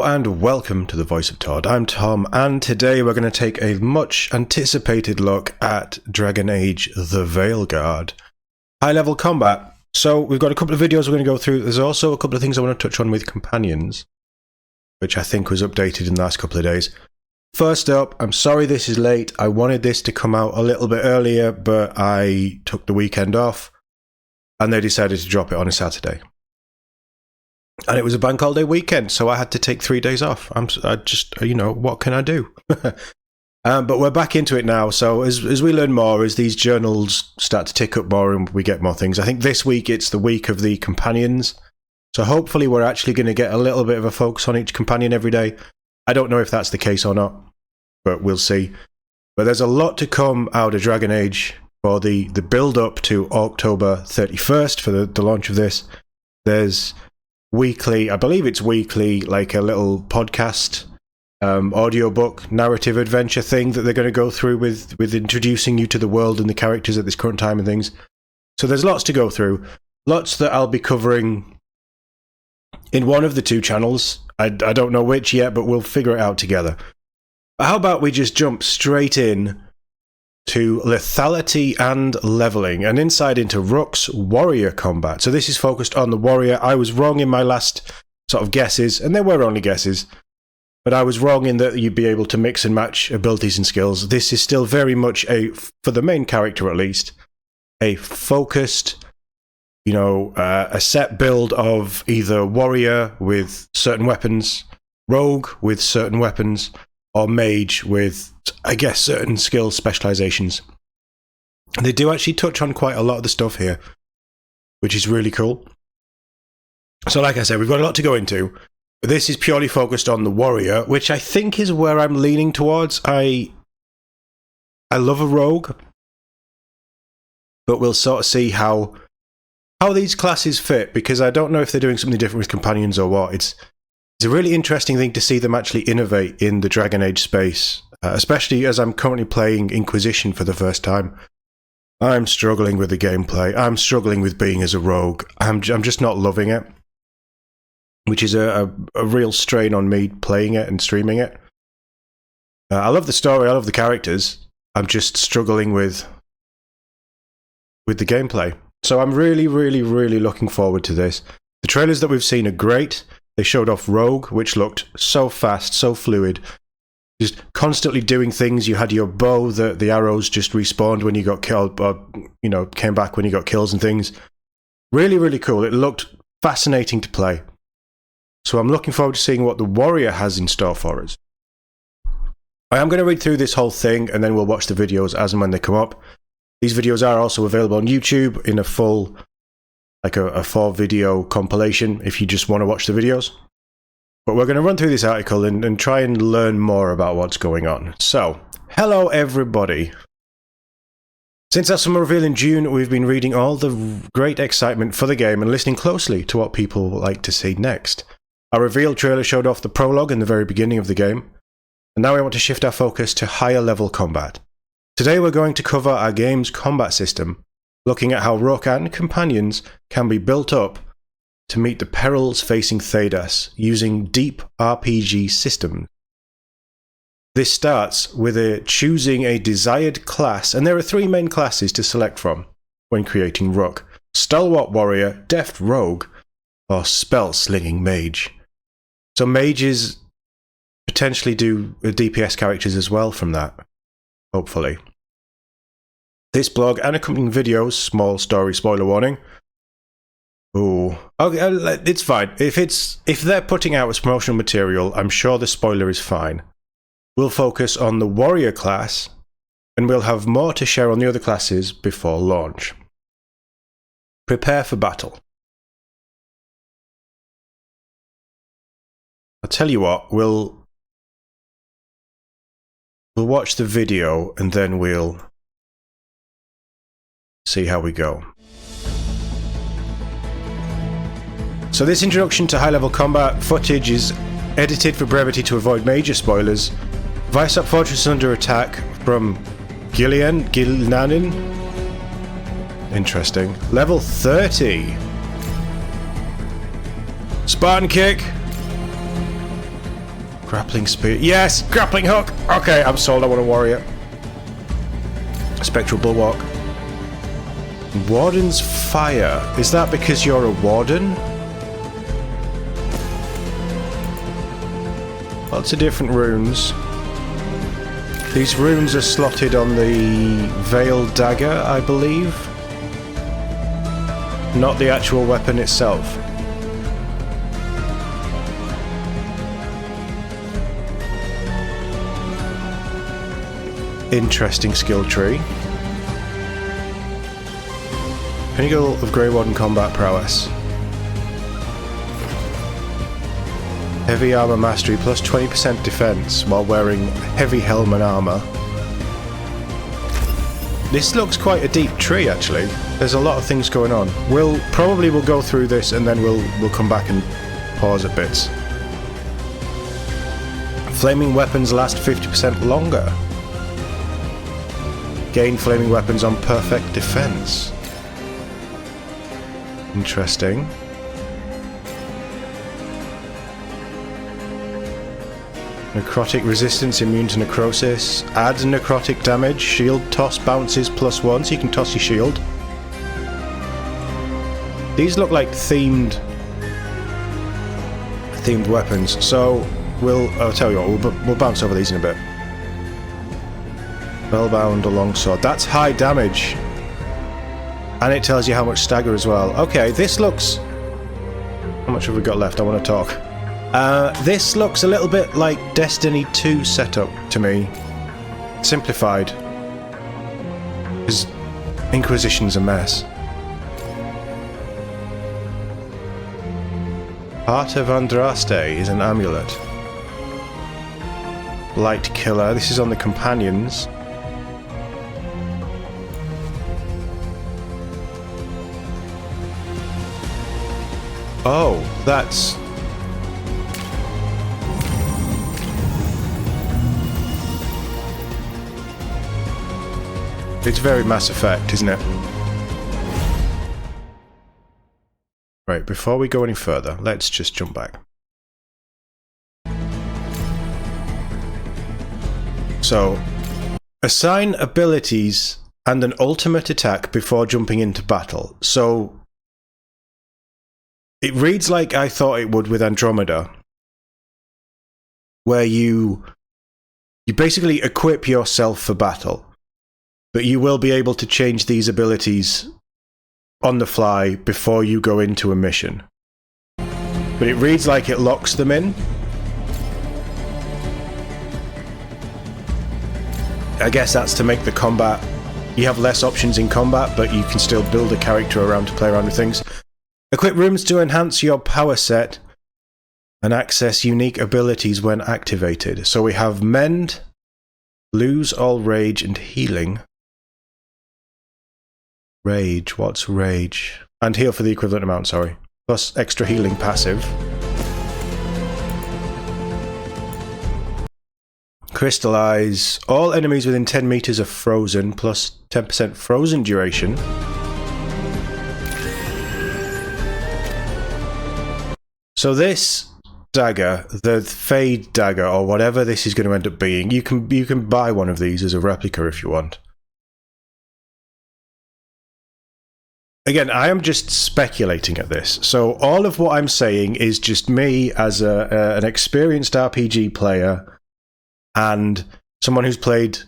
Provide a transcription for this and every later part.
Hello and welcome to the Voice of TOD. I'm Tom, and today we're going to take a much anticipated look at Dragon Age The Veilguard. High-level combat. So we've got a couple of videos we're going to go through. There's also a couple of things I want to touch on with companions, which I think was updated in the last couple of days. First up, I'm sorry this is late. I wanted this to come out a little bit earlier, but I took the weekend off, and they decided to drop it on a Saturday. And it was a bank holiday weekend, so I had to take 3 days off. I just, what can I do? But we're back into it now, so as we learn more, as these journals start to tick up more and we get more things, I think this week it's the week of the companions. So hopefully we're actually going to get a little bit of a focus on each companion every day. I don't know if that's the case or not, but we'll see. But there's a lot to come out of Dragon Age for the build-up to October 31st for the launch of this. There's weekly, I believe it's weekly, like a little podcast, audiobook, narrative adventure thing that they're going to go through with introducing you to the world and the characters at this current time and things. So there's lots to go through. Lots that I'll be covering in one of the two channels. I don't know which yet, but we'll figure it out together. But how about we just jump straight in to lethality and leveling, and inside into Rook's warrior combat. So this is focused on the warrior. I was wrong in my last sort of guesses, and they were only guesses, but I was wrong in that you'd be able to mix and match abilities and skills. This is still very much for the main character at least, a focused, a set build of either warrior with certain weapons, rogue with certain weapons, or mage with, I guess, certain skill specializations. They do actually touch on quite a lot of the stuff here, which is really cool. So like I said, we've got a lot to go into. This is purely focused on the warrior, which I think is where I'm leaning towards. I love a rogue, but we'll sort of see how these classes fit, because I don't know if they're doing something different with companions or what. It's a really interesting thing to see them actually innovate in the Dragon Age space, especially as I'm currently playing Inquisition for the first time. I'm struggling with the gameplay. I'm struggling with being as a rogue. I'm just not loving it, which is a real strain on me playing it and streaming it. I love the story. I love the characters. I'm just struggling with the gameplay. So I'm really, really, really looking forward to this. The trailers that we've seen are great. They showed off Rogue, which looked so fast, so fluid. Just constantly doing things. You had your bow, the arrows just respawned when you got killed, or, came back when you got kills and things. Really, really cool. It looked fascinating to play. So I'm looking forward to seeing what the warrior has in store for us. I am going to read through this whole thing, and then we'll watch the videos as and when they come up. These videos are also available on YouTube in a full, like a 4-video compilation if you just want to watch the videos. But we're going to run through this article and try and learn more about what's going on. So, hello everybody. Since our summer reveal in June, we've been reading all the great excitement for the game and listening closely to what people like to see next. Our reveal trailer showed off the prologue in the very beginning of the game, and now we want to shift our focus to higher level combat. Today we're going to cover our game's combat system, looking at how Rook and companions can be built up to meet the perils facing Thedas using deep RPG systems. This starts with choosing a desired class, and there are 3 main classes to select from when creating Rook: Stalwart Warrior, Deft Rogue, or Spell-Slinging Mage. So mages potentially do DPS characters as well from that, hopefully. This blog and accompanying videos, small story spoiler warning. Ooh, okay, it's fine. If they're putting out as promotional material, I'm sure the spoiler is fine. We'll focus on the warrior class, and we'll have more to share on the other classes before launch. Prepare for battle. I'll tell you what, we'll watch the video and then we'll see how we go. So this introduction to high-level combat footage is edited for brevity to avoid major spoilers. Vysop Fortress is under attack from Gilnanin. Interesting. Level 30. Spartan kick. Grappling spear. Yes! Grappling hook! Okay, I'm sold. I want a warrior. Spectral bulwark. Warden's fire. Is that because you're a warden? Lots of different runes. These runes are slotted on the Veil Dagger, I believe. Not the actual weapon itself. Interesting skill tree. Pinnacle of Grey Warden combat prowess. Heavy armor mastery plus 20% defense while wearing heavy helm and armor. This looks quite a deep tree actually. There's a lot of things going on. We'll go through this and then we'll come back and pause at bits. Flaming weapons last 50% longer. Gain flaming weapons on perfect defense. Interesting. Necrotic resistance, immune to necrosis. Adds necrotic damage. Shield toss bounces +1, so you can toss your shield. These look like themed weapons. So I'll tell you what. We'll bounce over these in a bit. Spellbound longsword. That's high damage. And it tells you how much stagger as well. Okay, this looks... How much have we got left? I want to talk. This looks a little bit like Destiny 2 setup to me. Simplified. Because Inquisition's a mess. Heart of Andraste is an amulet. Light Killer. This is on the companions. Oh, that's... It's very Mass Effect, isn't it? Right, before we go any further, let's just jump back. So, assign abilities and an ultimate attack before jumping into battle. So, it reads like I thought it would with Andromeda, where you basically equip yourself for battle, but you will be able to change these abilities on the fly before you go into a mission. But it reads like it locks them in. I guess that's to make the combat... You have less options in combat, but you can still build a character around to play around with things. Equip rooms to enhance your power set and access unique abilities when activated. So we have Mend, Lose All Rage and Healing. Rage, what's Rage? And heal for the equivalent amount, sorry. Plus extra healing passive. Crystallize. All enemies within 10 meters are frozen, plus 10% frozen duration. So this dagger, the Fade Dagger, or whatever this is going to end up being, you can buy one of these as a replica if you want. Again, I am just speculating at this. So all of what I'm saying is just me as an experienced RPG player and someone who's played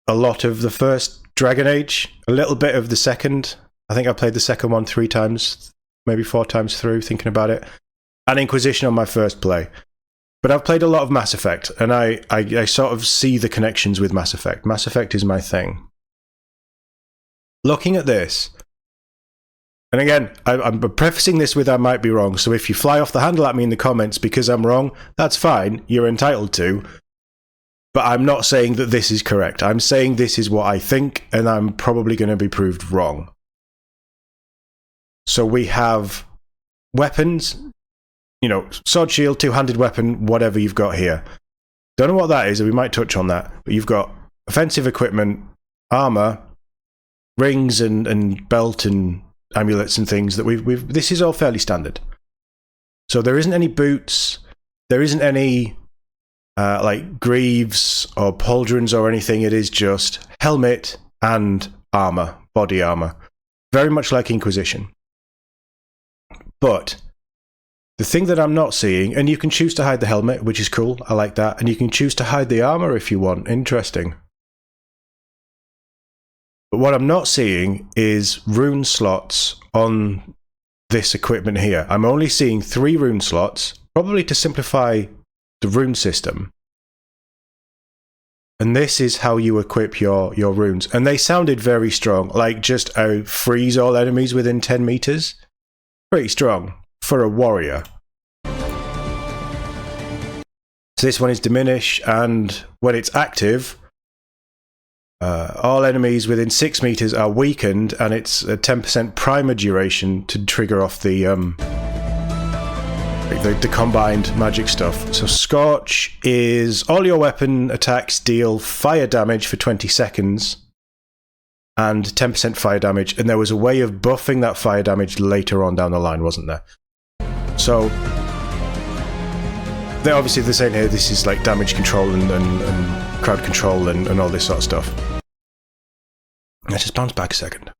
a lot of the first Dragon Age, a little bit of the second. I think I played the second one 3 times, maybe 4 times through, thinking about it. And Inquisition on my first play. But I've played a lot of Mass Effect, and I sort of see the connections with Mass Effect. Mass Effect is my thing. Looking at this, and again, I'm prefacing this with I might be wrong, so if you fly off the handle at me in the comments because I'm wrong, that's fine, you're entitled to. But I'm not saying that this is correct. I'm saying this is what I think, and I'm probably going to be proved wrong. So we have weapons... You know, sword, shield, two-handed weapon, whatever you've got here. Don't know what that is, we might touch on that. But you've got offensive equipment, armor, rings and belt and amulets and things that we've this is all fairly standard. So there isn't any boots, there isn't any like greaves or pauldrons or anything. It is just helmet and armor, body armor. Very much like Inquisition. But the thing that I'm not seeing, and you can choose to hide the helmet, which is cool, I like that, and you can choose to hide the armor if you want, interesting. But what I'm not seeing is rune slots on this equipment here. I'm only seeing 3 rune slots, probably to simplify the rune system. And this is how you equip your runes. And they sounded very strong, like just freeze all enemies within 10 meters. Pretty strong for a warrior. So this one is diminish, and when it's active, all enemies within 6 meters are weakened, and it's a 10% primer duration to trigger off the combined magic stuff. So Scorch is all your weapon attacks deal fire damage for 20 seconds and 10% fire damage, and there was a way of buffing that fire damage later on down the line, wasn't there? So they're obviously the same here. This is like damage control and crowd control and all this sort of stuff. Let's just bounce back a second.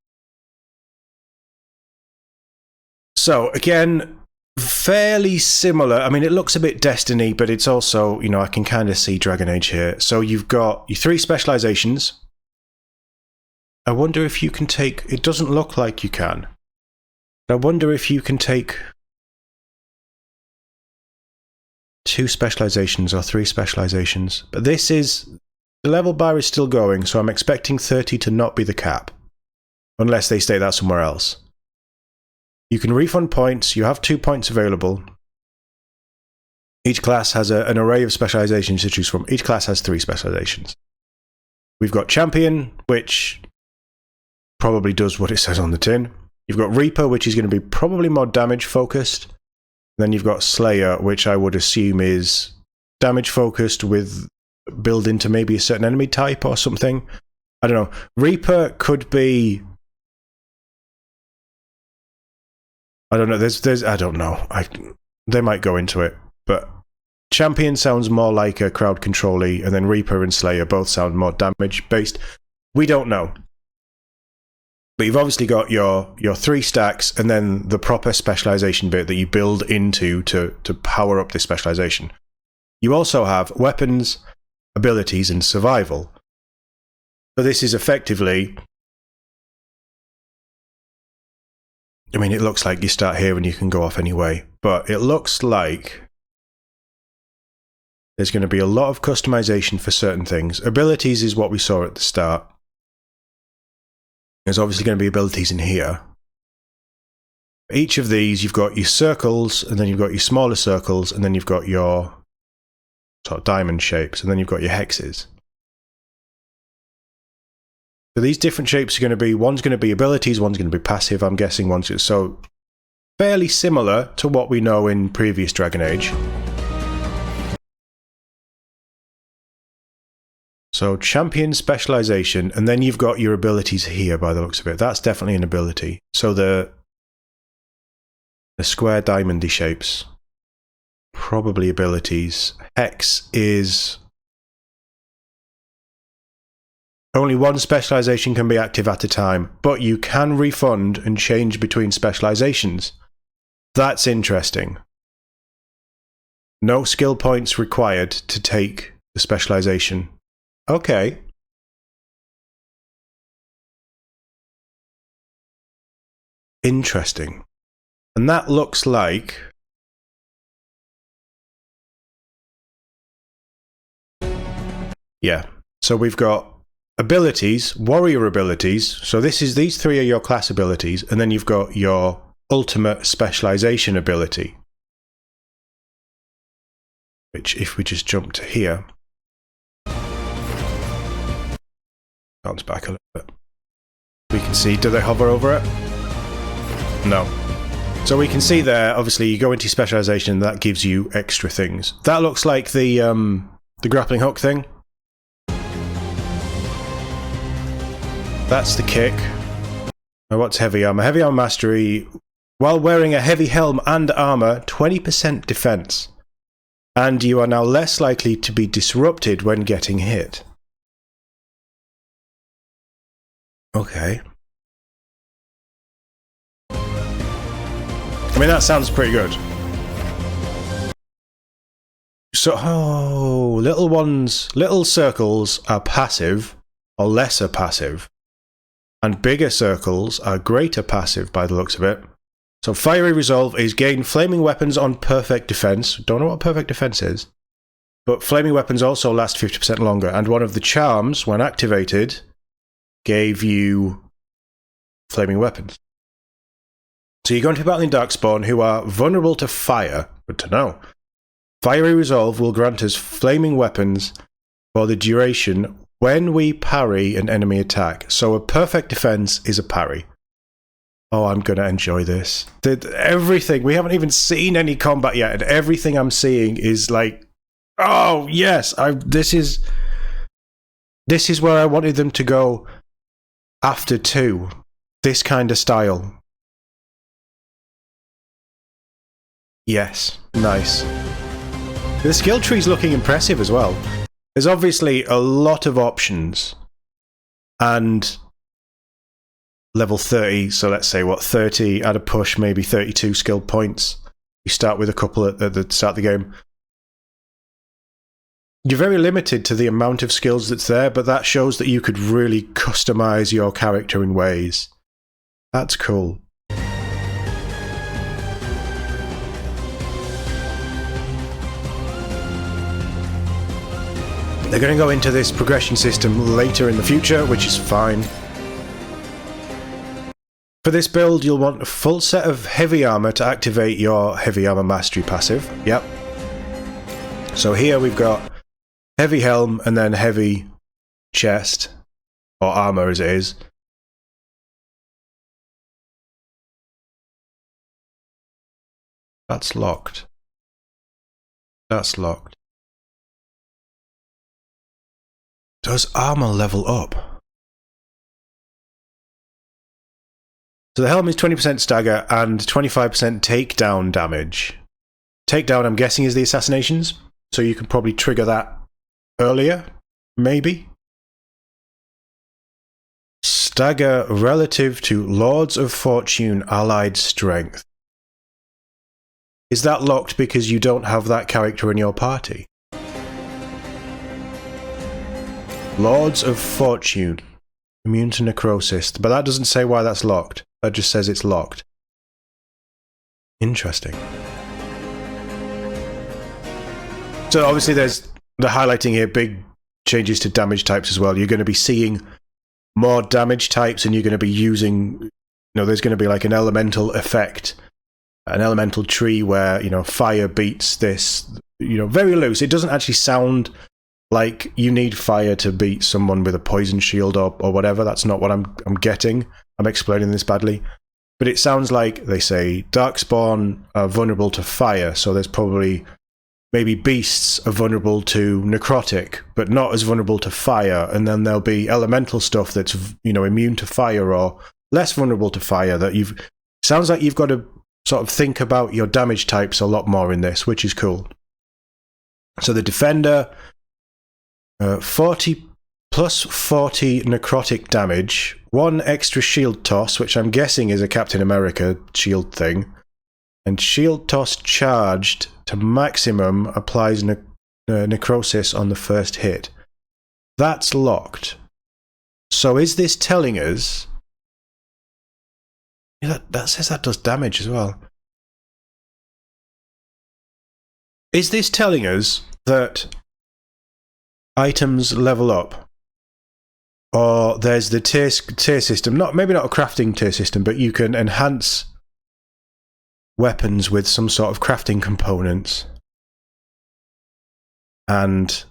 So again, fairly similar. I mean, it looks a bit Destiny, but it's also, you know, I can kind of see Dragon Age here. So you've got your 3 specializations. I wonder if you can take... It doesn't look like you can. But I wonder if you can take 2 specializations or 3 specializations. But this is... The level bar is still going, so I'm expecting 30 to not be the cap. Unless they state that somewhere else. You can refund points. You have 2 points available. Each class has an array of specializations to choose from. Each class has 3 specializations. We've got Champion, which probably does what it says on the tin. You've got Reaper, which is going to be probably more damage focused. Then you've got Slayer, which I would assume is damage focused with build into maybe a certain enemy type or something. I don't know. Reaper could be... I don't know. There's I don't know. They might go into it, but Champion sounds more like a crowd control-y, and then Reaper and Slayer both sound more damage based. We don't know. But you've obviously got your 3 stacks, and then the proper specialization bit that you build into to power up this specialization. You also have weapons, abilities, and survival. So this is effectively... I mean, it looks like you start here and you can go off anyway, but it looks like there's going to be a lot of customization for certain things. Abilities is what we saw at the start. There's obviously going to be abilities in here. Each of these, you've got your circles, and then you've got your smaller circles, and then you've got your sort of diamond shapes, and then you've got your hexes. So these different shapes are going to be, one's going to be abilities, one's going to be passive, I'm guessing one's so fairly similar to what we know in previous Dragon Age. So champion specialization, and then you've got your abilities here by the looks of it. That's definitely an ability. So the square diamondy shapes, probably abilities. Hex is only one specialization can be active at a time, but you can refund and change between specializations. That's interesting. No skill points required to take the specialization. Okay. Interesting. And that looks like... Yeah. So we've got abilities, warrior abilities. So these 3 are your class abilities, and then you've got your ultimate specialization ability. Which, if we just jump to here... Bounce back a little bit. We can see, do they hover over it? No. So we can see there, obviously you go into specialization, and that gives you extra things. That looks like the grappling hook thing. That's the kick. Now what's heavy armor? Heavy armor mastery. While wearing a heavy helm and armor, 20% defense. and you are now less likely to be disrupted when getting hit. Okay. I mean, that sounds pretty good. So, oh, little circles are passive, or lesser passive, and bigger circles are greater passive by the looks of it. So Fiery Resolve is gain flaming weapons on perfect defense. Don't know what perfect defense is. But flaming weapons also last 50% longer, and one of the charms, when activated, gave you flaming weapons. So you're going to be battling Darkspawn, who are vulnerable to fire. Good to know. Fiery Resolve will grant us flaming weapons for the duration when we parry an enemy attack. So a perfect defense is a parry. Oh, I'm going to enjoy this. Everything, we haven't even seen any combat yet, and everything I'm seeing is like, oh, yes, this is where I wanted them to go after 2. This kind of style. Yes, nice. The skill tree's looking impressive as well. There's obviously a lot of options. And level 30, so let's say, what, 30 at a push, maybe 32 skill points. You start with a couple at the start of the game. You're very limited to the amount of skills that's there, but that shows that you could really customize your character in ways. That's cool. They're going to go into this progression system later in the future, which is fine. For this build, you'll want a full set of heavy armor to activate your heavy armor mastery passive. Yep. So here we've got heavy helm and then heavy chest, or armor as it is. That's locked. That's locked. Does armor level up? So the helm is 20% stagger and 25% takedown damage. Takedown, I'm guessing, is the assassinations, so you can probably trigger that earlier, maybe? Stagger relative to Lords of Fortune allied strength. Is that locked because you don't have that character in your party? Lords of Fortune. Immune to necrosis. But that doesn't say why that's locked. That just says it's locked. Interesting. So obviously there's the highlighting here, big changes to damage types as well. You're going to be seeing more damage types, and you're going to be using, there's going to be like an elemental effect, an elemental tree where, fire beats this, very loose. It doesn't actually sound like you need fire to beat someone with a poison shield or whatever. That's not what I'm getting. I'm explaining this badly. But it sounds like they say Darkspawn are vulnerable to fire, so there's probably maybe beasts are vulnerable to necrotic, but not as vulnerable to fire, and then there'll be elemental stuff that's, immune to fire or less vulnerable to fire. Sounds like you've got to sort of think about your damage types a lot more in this, which is cool. So the Defender, 40 plus 40 necrotic damage, 1 extra shield toss, which I'm guessing is a Captain America shield thing, and shield toss charged to maximum applies necrosis on the first hit. That's locked. So is this telling us... Yeah, that says that does damage as well. Is this telling us that items level up? Or there's the tier system, maybe not a crafting tier system, but you can enhance weapons with some sort of crafting components, and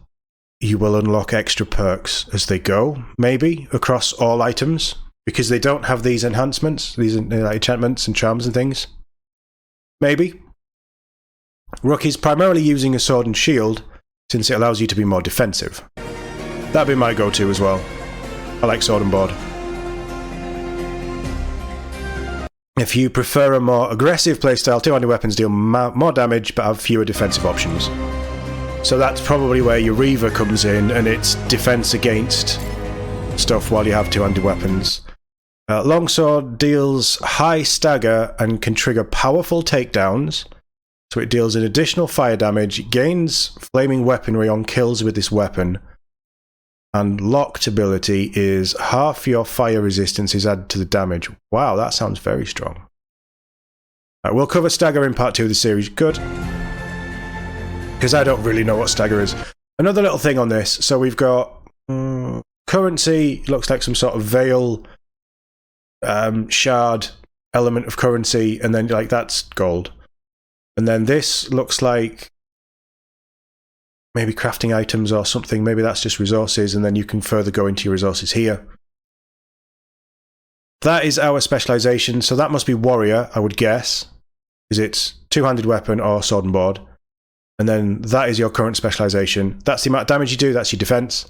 you will unlock extra perks as they go, maybe across all items, because they don't have these enhancements, these enchantments and charms and things. Maybe. Rookie's primarily using a sword and shield, since it allows you to be more defensive. That'd be my go-to as well. I like sword and board. If you prefer a more aggressive playstyle, two-handed weapons deal more damage but have fewer defensive options. So that's probably where your Reaver comes in, and it's defense against stuff while you have two-handed weapons. Longsword deals high stagger and can trigger powerful takedowns. So it deals an additional fire damage, gains flaming weaponry on kills with this weapon, and locked ability is half your fire resistance is added to the damage. Wow, that sounds very strong. We'll cover stagger in part 2 of the series. Good. Because I don't really know what stagger is. Another little thing on this. So we've got currency. Looks like some sort of veil shard element of currency. And then like that's gold. And then this looks like maybe crafting items or something. Maybe that's just resources. And then you can further go into your resources here. That is our specialization. So that must be warrior, I would guess. Because it's two-handed weapon or sword and board. And then that is your current specialization. That's the amount of damage you do. That's your defense.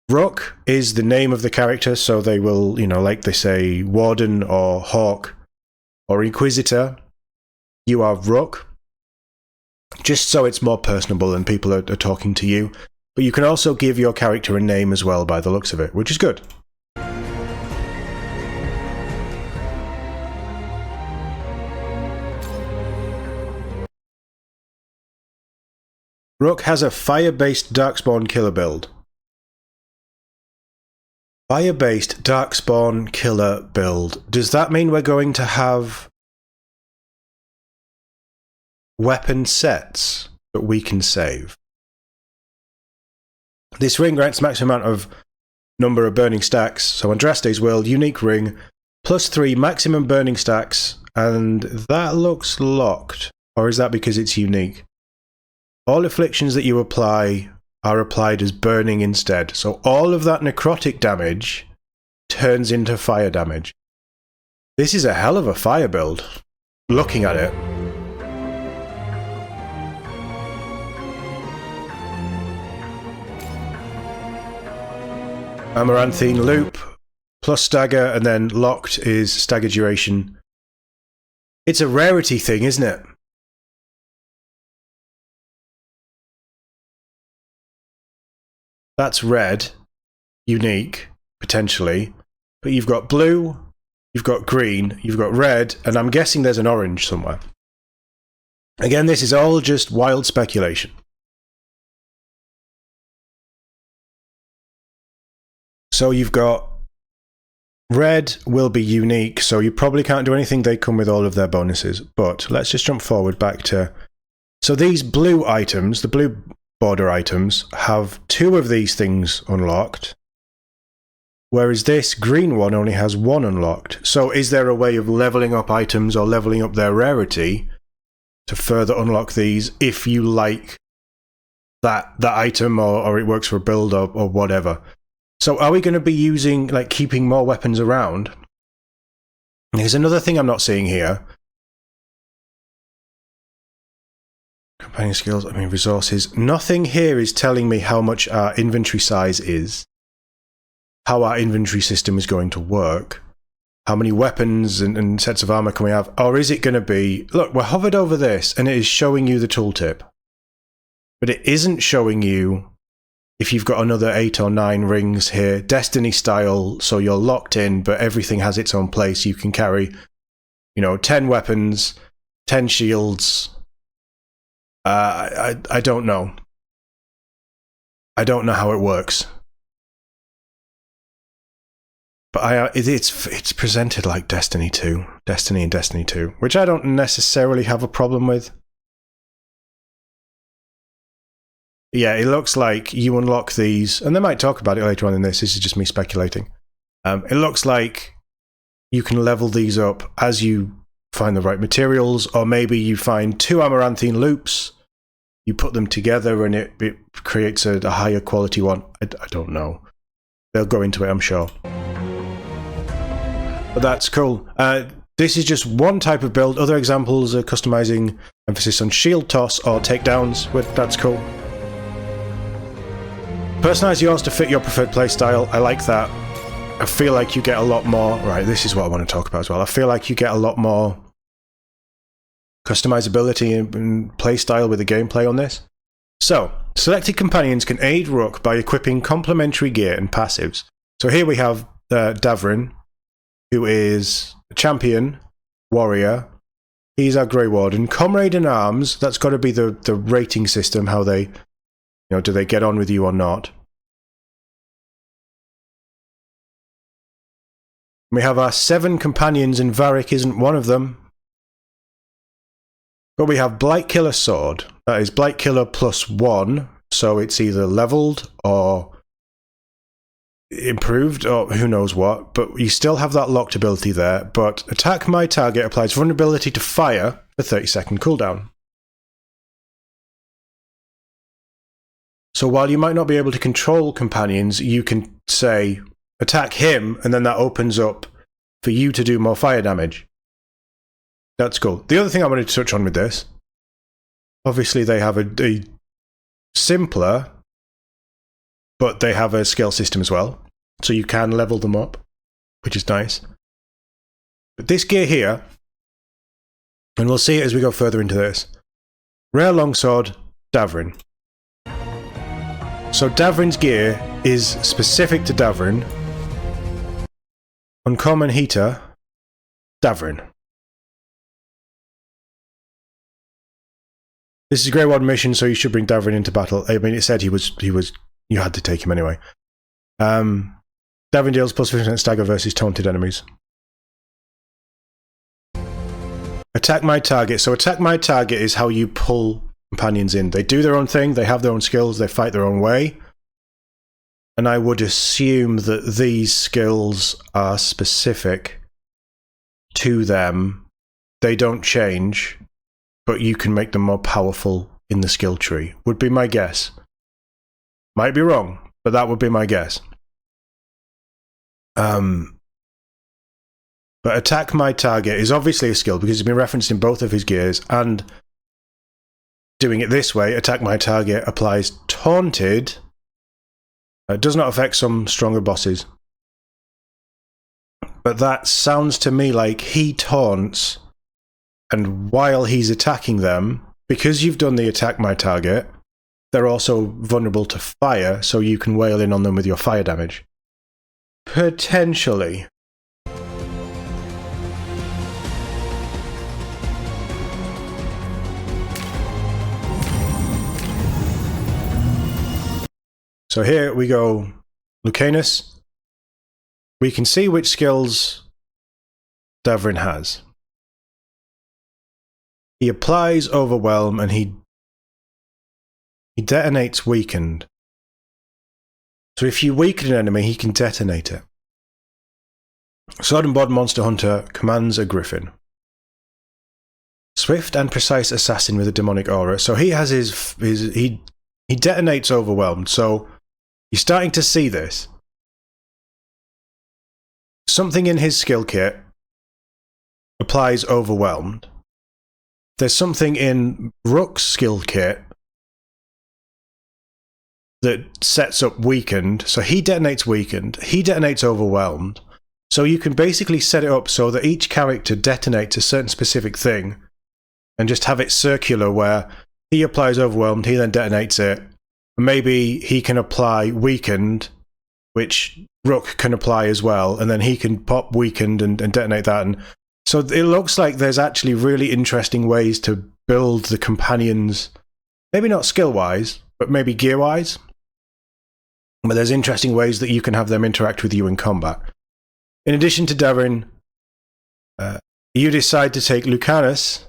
Rook is the name of the character. So they will, you know, like they say, Warden or Hawk or Inquisitor. You are Rook. Just so it's more personable and people are talking to you. But you can also give your character a name as well by the looks of it, which is good. Rook has a fire-based Darkspawn killer build. Fire-based Darkspawn killer build. Does that mean we're going to have weapon sets that we can save? This ring grants maximum amount of number of burning stacks. So on Draste's World, unique ring, +3 maximum burning stacks, and that looks locked. Or is that because it's unique? All afflictions that you apply are applied as burning instead. So all of that necrotic damage turns into fire damage. This is a hell of a fire build, looking at it. Amaranthine loop, plus stagger, and then locked is stagger duration. It's a rarity thing, isn't it? That's red, unique, potentially. But you've got blue, you've got green, you've got red, and I'm guessing there's an orange somewhere. Again, this is all just wild speculation. So you've got red will be unique, so you probably can't do anything. They come with all of their bonuses. But let's just jump forward back to... So these blue items, the blue border items, have 2 of these things unlocked, whereas this green one only has 1 unlocked. So is there a way of leveling up items or leveling up their rarity to further unlock these if you like that item, or it works for a build or whatever? So are we going to be using, like, keeping more weapons around? There's another thing I'm not seeing here. Companion skills, I mean resources. Nothing here is telling me how much our inventory size is, how our inventory system is going to work, how many weapons and sets of armor can we have, or is it going to be, look, we're hovered over this and it is showing you the tooltip, but it isn't showing you if you've got another 8 or 9 rings here, Destiny style, so you're locked in, but everything has its own place. You can carry, you know, 10 weapons, 10 shields. I don't know. I don't know how it works. But it's presented like Destiny 2. Destiny and Destiny 2, which I don't necessarily have a problem with. Yeah, it looks like you unlock these, and they might talk about it later on in this. This is just me speculating. It looks like you can level these up as you find the right materials, or maybe you find 2 amaranthine loops, you put them together, and it creates a higher quality one. I don't know. They'll go into it, I'm sure. But that's cool. This is just one type of build. Other examples are customizing, emphasis on shield toss or takedowns. That's cool. Personalize yours to fit your preferred playstyle. I like that. I feel like you get a lot more... Right, this is what I want to talk about as well. I feel like you get a lot more customizability and playstyle with the gameplay on this. So, selected companions can aid Rook by equipping complementary gear and passives. So here we have Davrin, who is a champion, warrior. He's our Grey Warden. Comrade in Arms, that's got to be the rating system, how they, you know, do they get on with you or not. We have our 7 companions, and Varric isn't one of them. But we have Blight Killer Sword. That is Blight Killer +1, so it's either leveled or improved or who knows what, but you still have that locked ability there. But attack my target applies vulnerability to fire for 30-second cooldown. So while you might not be able to control companions, you can say attack him, and then that opens up for you to do more fire damage. That's cool. The other thing I wanted to touch on with this, obviously they have a simpler, but they have a skill system as well, so you can level them up, which is nice. But this gear here, and we'll see it as we go further into this, Rare Longsword, Davrin. So Davrin's gear is specific to Davrin. Uncommon Heater, Davrin. This is a Grey Warden mission, so you should bring Davrin into battle. I mean, it said he was, you had to take him anyway. Davrin deals +50% stagger versus taunted enemies. Attack my target. So attack my target is how you pull companions in. They do their own thing, they have their own skills, they fight their own way. And I would assume that these skills are specific to them. They don't change, but you can make them more powerful in the skill tree, would be my guess. Might be wrong, but that would be my guess. But attack my target is obviously a skill because it's been referenced in both of his gears, and doing it this way, attack my target applies taunted. It does not affect some stronger bosses. But that sounds to me like he taunts, and while he's attacking them, because you've done the attack my target, they're also vulnerable to fire, so you can wail in on them with your fire damage. Potentially. So here we go, Lucanus. We can see which skills Davrin has. He applies Overwhelm, and he detonates Weakened. So if you weaken an enemy, he can detonate it. Sword and Bod Monster Hunter commands a Griffin. Swift and precise assassin with a demonic aura. So he has he detonates Overwhelmed. So you're starting to see this. Something in his skill kit applies Overwhelmed. There's something in Rook's skill kit that sets up Weakened. So he detonates Weakened. He detonates Overwhelmed. So you can basically set it up so that each character detonates a certain specific thing and just have it circular where he applies Overwhelmed, he then detonates it. Maybe he can apply Weakened, which Rook can apply as well, and then he can pop Weakened and detonate that. And so it looks like there's actually really interesting ways to build the companions, maybe not skill-wise, but maybe gear-wise. But there's interesting ways that you can have them interact with you in combat. In addition to Davrin, you decide to take Lucanus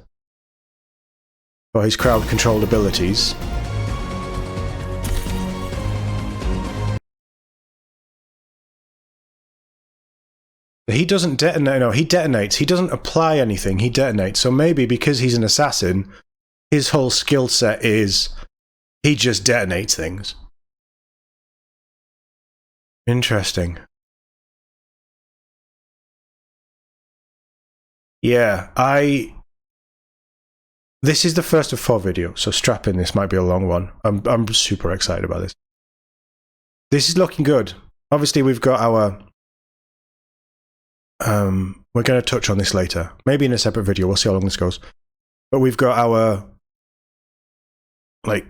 for his crowd-controlled abilities. He doesn't detonate, no, he detonates. He doesn't apply anything, he detonates. So maybe because he's an assassin, his whole skill set is he just detonates things. Interesting. Yeah, this is the first of 4 videos, so strap in, this might be a long one. I'm super excited about this. This is looking good. Obviously, we've got our... we're going to touch on this later. Maybe in a separate video, we'll see how long this goes. But we've got our... like,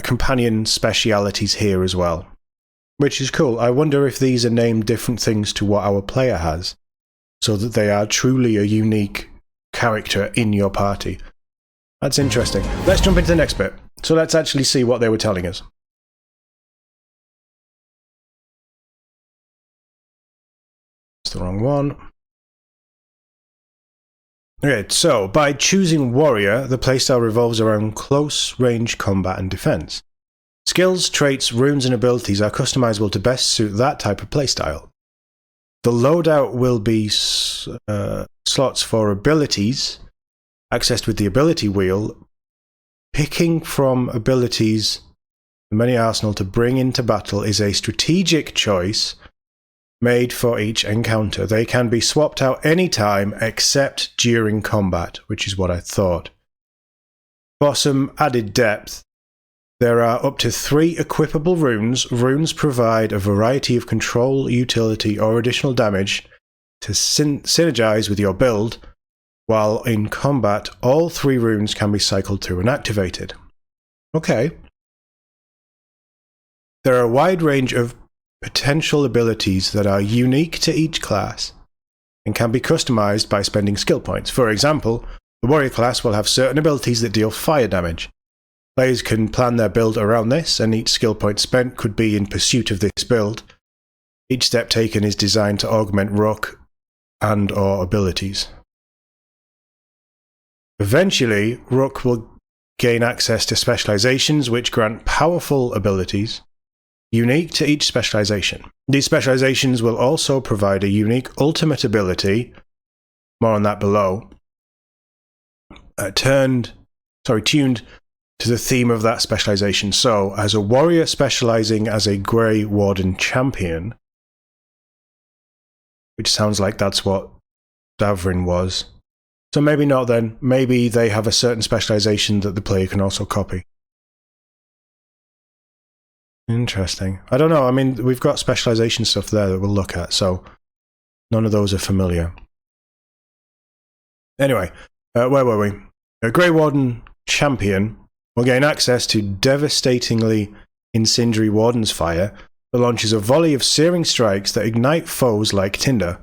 companion specialities here as well, which is cool. I wonder if these are named different things to what our player has, so that they are truly a unique character in your party. That's interesting. Let's jump into the next bit. So let's actually see what they were telling us. It's the wrong one. Okay, so by choosing Warrior, the playstyle revolves around close range combat and defense. Skills, traits, runes, and abilities are customizable to best suit that type of playstyle. The loadout will be slots for abilities, accessed with the ability wheel, picking from abilities the mini arsenal to bring into battle is a strategic choice made for each encounter. They can be swapped out anytime except during combat, which is what I thought. For some added depth, there are up to 3 equipable runes. Runes provide a variety of control, utility, or additional damage to synergize with your build, while in combat, all 3 runes can be cycled through and activated. Okay. There are a wide range of potential abilities that are unique to each class and can be customized by spending skill points. For example, the warrior class will have certain abilities that deal fire damage. Players can plan their build around this, and each skill point spent could be in pursuit of this build. Each step taken is designed to augment Rook and/or abilities. Eventually, Rook will gain access to specializations which grant powerful abilities unique to each specialization. These specializations will also provide a unique ultimate ability, more on that below, tuned to the theme of that specialization. So, as a warrior specializing as a Grey Warden champion, which sounds like that's what Davrin was. So maybe not then. Maybe they have a certain specialization that the player can also copy. Interesting. I don't know. I mean, we've got specialization stuff there that we'll look at, so none of those are familiar. Anyway, where were we? A Grey Warden champion will gain access to devastatingly incendiary Warden's Fire that launches a volley of searing strikes that ignite foes like tinder.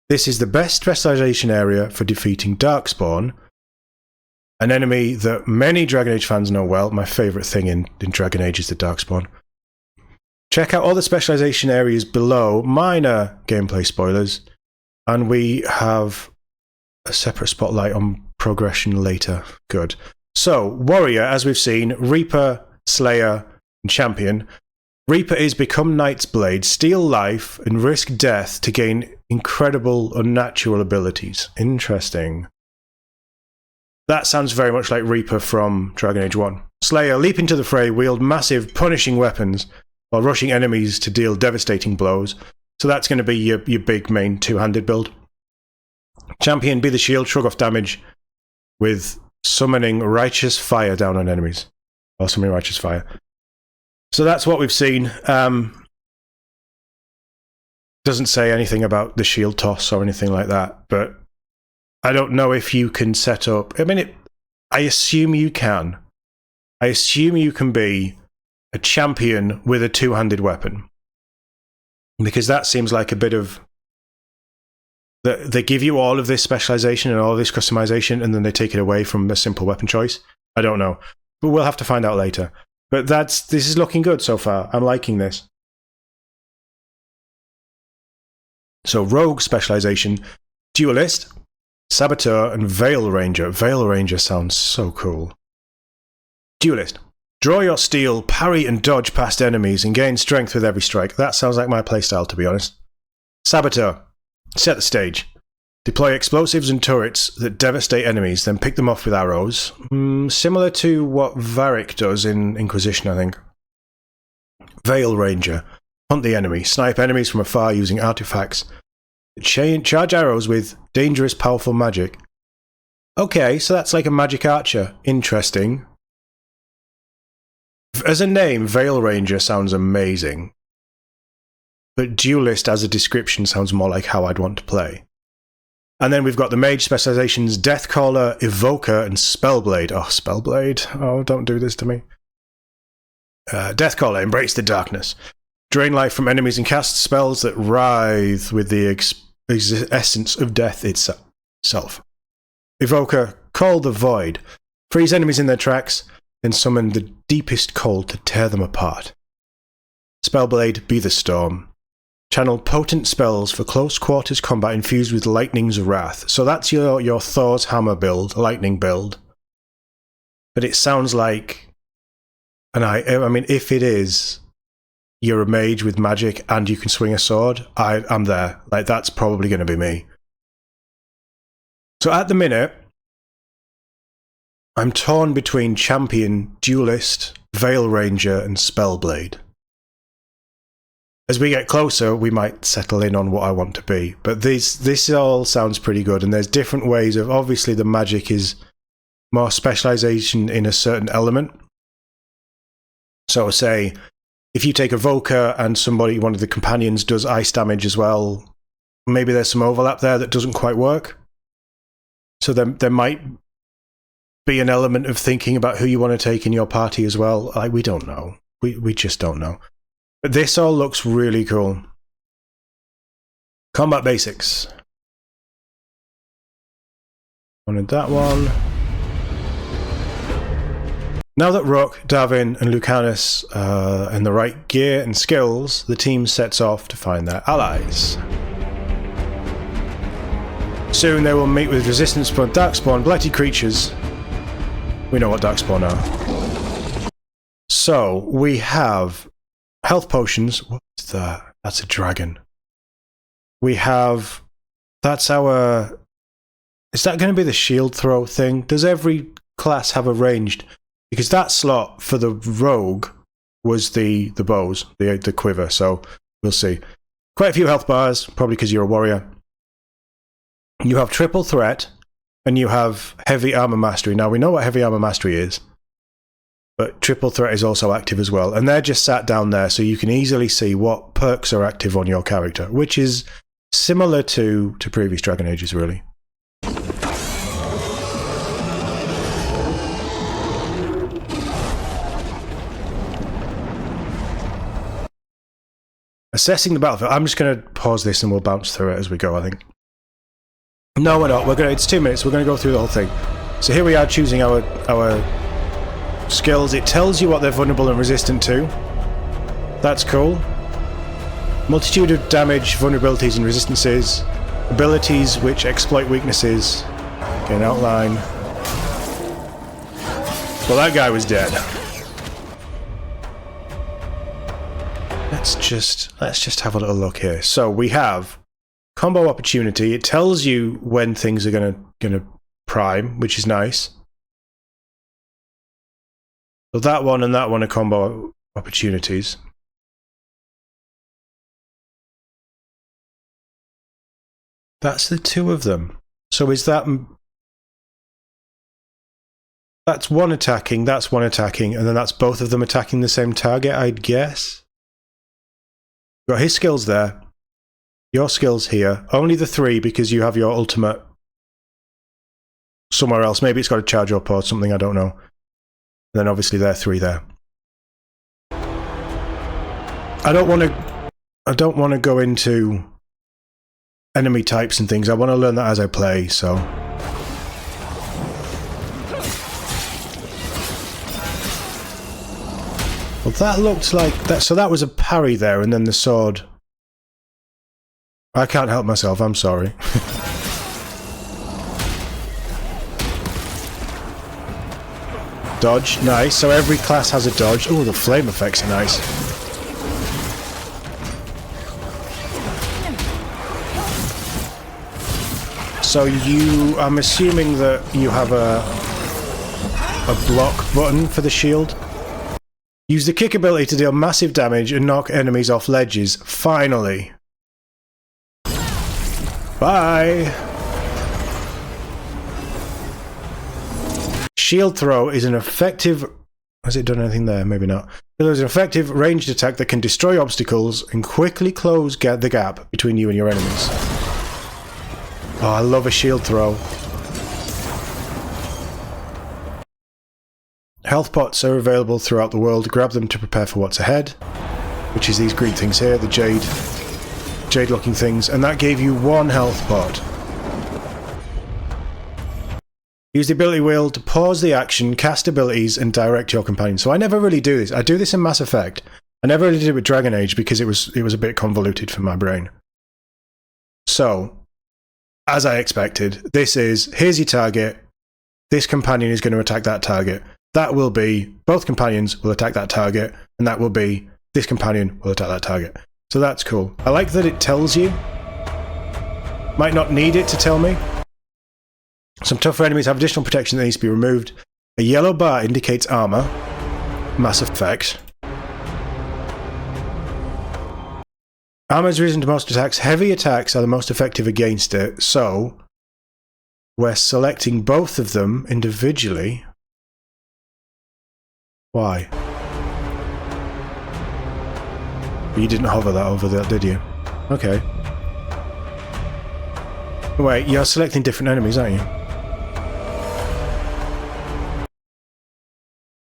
This is the best specialization area for defeating Darkspawn, an enemy that many Dragon Age fans know well. My favourite thing in Dragon Age is the Darkspawn. Check out all the specialization areas below, minor gameplay spoilers, and we have a separate spotlight on progression later. Good. So, Warrior, as we've seen, Reaper, Slayer, and Champion. Reaper is become Knight's Blade, steal life, and risk death to gain incredible unnatural abilities. Interesting. That sounds very much like Reaper from Dragon Age 1. Slayer, leap into the fray, wield massive, punishing weapons while rushing enemies to deal devastating blows. So that's going to be your big main two-handed build. Champion, be the shield, shrug off damage with summoning righteous fire down on enemies. Or summoning righteous fire. So that's what we've seen. Doesn't say anything about the shield toss or anything like that, but I don't know if you can set up... I mean, I assume you can. I assume you can be a champion with a two-handed weapon. Because that seems like a bit of... They give you all of this specialization and all of this customization, and then they take it away from a simple weapon choice. I don't know. But we'll have to find out later. But this is looking good so far. I'm liking this. So, Rogue specialization, Duelist, Saboteur, and Veil Ranger. Veil Ranger sounds so cool. Duelist. Draw your steel, parry and dodge past enemies, and gain strength with every strike. That sounds like my playstyle, to be honest. Saboteur. Set the stage. Deploy explosives and turrets that devastate enemies, then pick them off with arrows. Similar to what Varric does in Inquisition, I think. Veil Ranger. Hunt the enemy. Snipe enemies from afar using artifacts. Charge arrows with dangerous, powerful magic. Okay, so that's like a magic archer. Interesting. As a name, Veil Ranger sounds amazing. But Duelist as a description sounds more like how I'd want to play. And then we've got the mage specializations, Deathcaller, Evoker, and Spellblade. Oh, Spellblade. Oh, don't do this to me. Death Caller, embrace the darkness. Drain life from enemies and cast spells that writhe with the essence of death itself. Evoker, call the void. Freeze enemies in their tracks, then summon the deepest cold to tear them apart. Spellblade, be the storm. Channel potent spells for close quarters combat infused with lightning's wrath. So that's your Thor's hammer build, lightning build. But it sounds like, and I mean, if it is, you're a mage with magic and you can swing a sword, I'm there. Like, that's probably going to be me. So at the minute, I'm torn between Champion, Duelist, Veil Ranger, and Spellblade. As we get closer, we might settle in on what I want to be. But this all sounds pretty good, and there's different ways of... Obviously, the magic is more specialization in a certain element. So say, if you take Evoker and one of the companions does ice damage as well, maybe there's some overlap there that doesn't quite work. So there might be an element of thinking about who you want to take in your party as well. Like, we don't know. We just don't know. But this all looks really cool. Combat basics. Wanted that one. Now that Rook, Davin, and Lucanus are in the right gear and skills, the team sets off to find their allies. Soon they will meet with resistance from Darkspawn, blighted creatures. We know what Darkspawn are. So, we have health potions. What's that? That's a dragon. We have... That's our... Is that going to be the shield throw thing? Does every class have a ranged... Because that slot for the rogue was the bows, the quiver, so we'll see. Quite a few health bars, probably because you're a warrior. You have triple threat, and you have heavy armor mastery. Now, we know what heavy armor mastery is, but triple threat is also active as well. And they're just sat down there, so you can easily see what perks are active on your character, which is similar to previous Dragon Ages, really. Assessing the battlefield. I'm just going to pause this and we'll bounce through it as we go, I think. No, we're not. It's 2 minutes. We're going to go through the whole thing. So here we are choosing our skills. It tells you what they're vulnerable and resistant to. That's cool. Multitude of damage, vulnerabilities and resistances. Abilities which exploit weaknesses. Okay, an outline. Well, that guy was dead. Let's just have a little look here. So we have combo opportunity. It tells you when things are gonna prime, which is nice. So that one and that one are combo opportunities. That's the two of them. So is that... That's one attacking, and then that's both of them attacking the same target, I'd guess? Got his skills there. Your skills here. Only the 3 because you have your ultimate somewhere else. Maybe it's got a charge up or something, I don't know. And then obviously there are 3 there. I don't want to go into enemy types and things. I want to learn that as I play, so... Well, that looked like... So that was a parry there, and then the sword... I can't help myself, I'm sorry. Dodge, nice. So every class has a dodge. Oh, the flame effects are nice. So I'm assuming that you have a block button for the shield. Use the kick ability to deal massive damage and knock enemies off ledges. Finally. Bye! Shield throw is an effective... Has it done anything there? Maybe not. There's an effective ranged attack that can destroy obstacles and quickly close the gap between you and your enemies. Oh, I love a shield throw. Health pots are available throughout the world. Grab them to prepare for what's ahead, which is these green things here, the jade looking things, and that gave you 1 health pot. Use the ability wheel to pause the action, cast abilities, and direct your companion. So I never really do this. I do this in Mass Effect. I never really did it with Dragon Age because it was a bit convoluted for my brain. So, as I expected, this is, here's your target. This companion is going to attack that target. That will be, both companions will attack that target, and that will be, this companion will attack that target. So that's cool. I like that it tells you. Might not need it to tell me. Some tougher enemies have additional protection that needs to be removed. A yellow bar indicates armor. Mass Effect. Armor is risen to most attacks. Heavy attacks are the most effective against it, so we're selecting both of them individually. Why? You didn't hover that over there, did you? Okay. Wait, you're selecting different enemies, aren't you?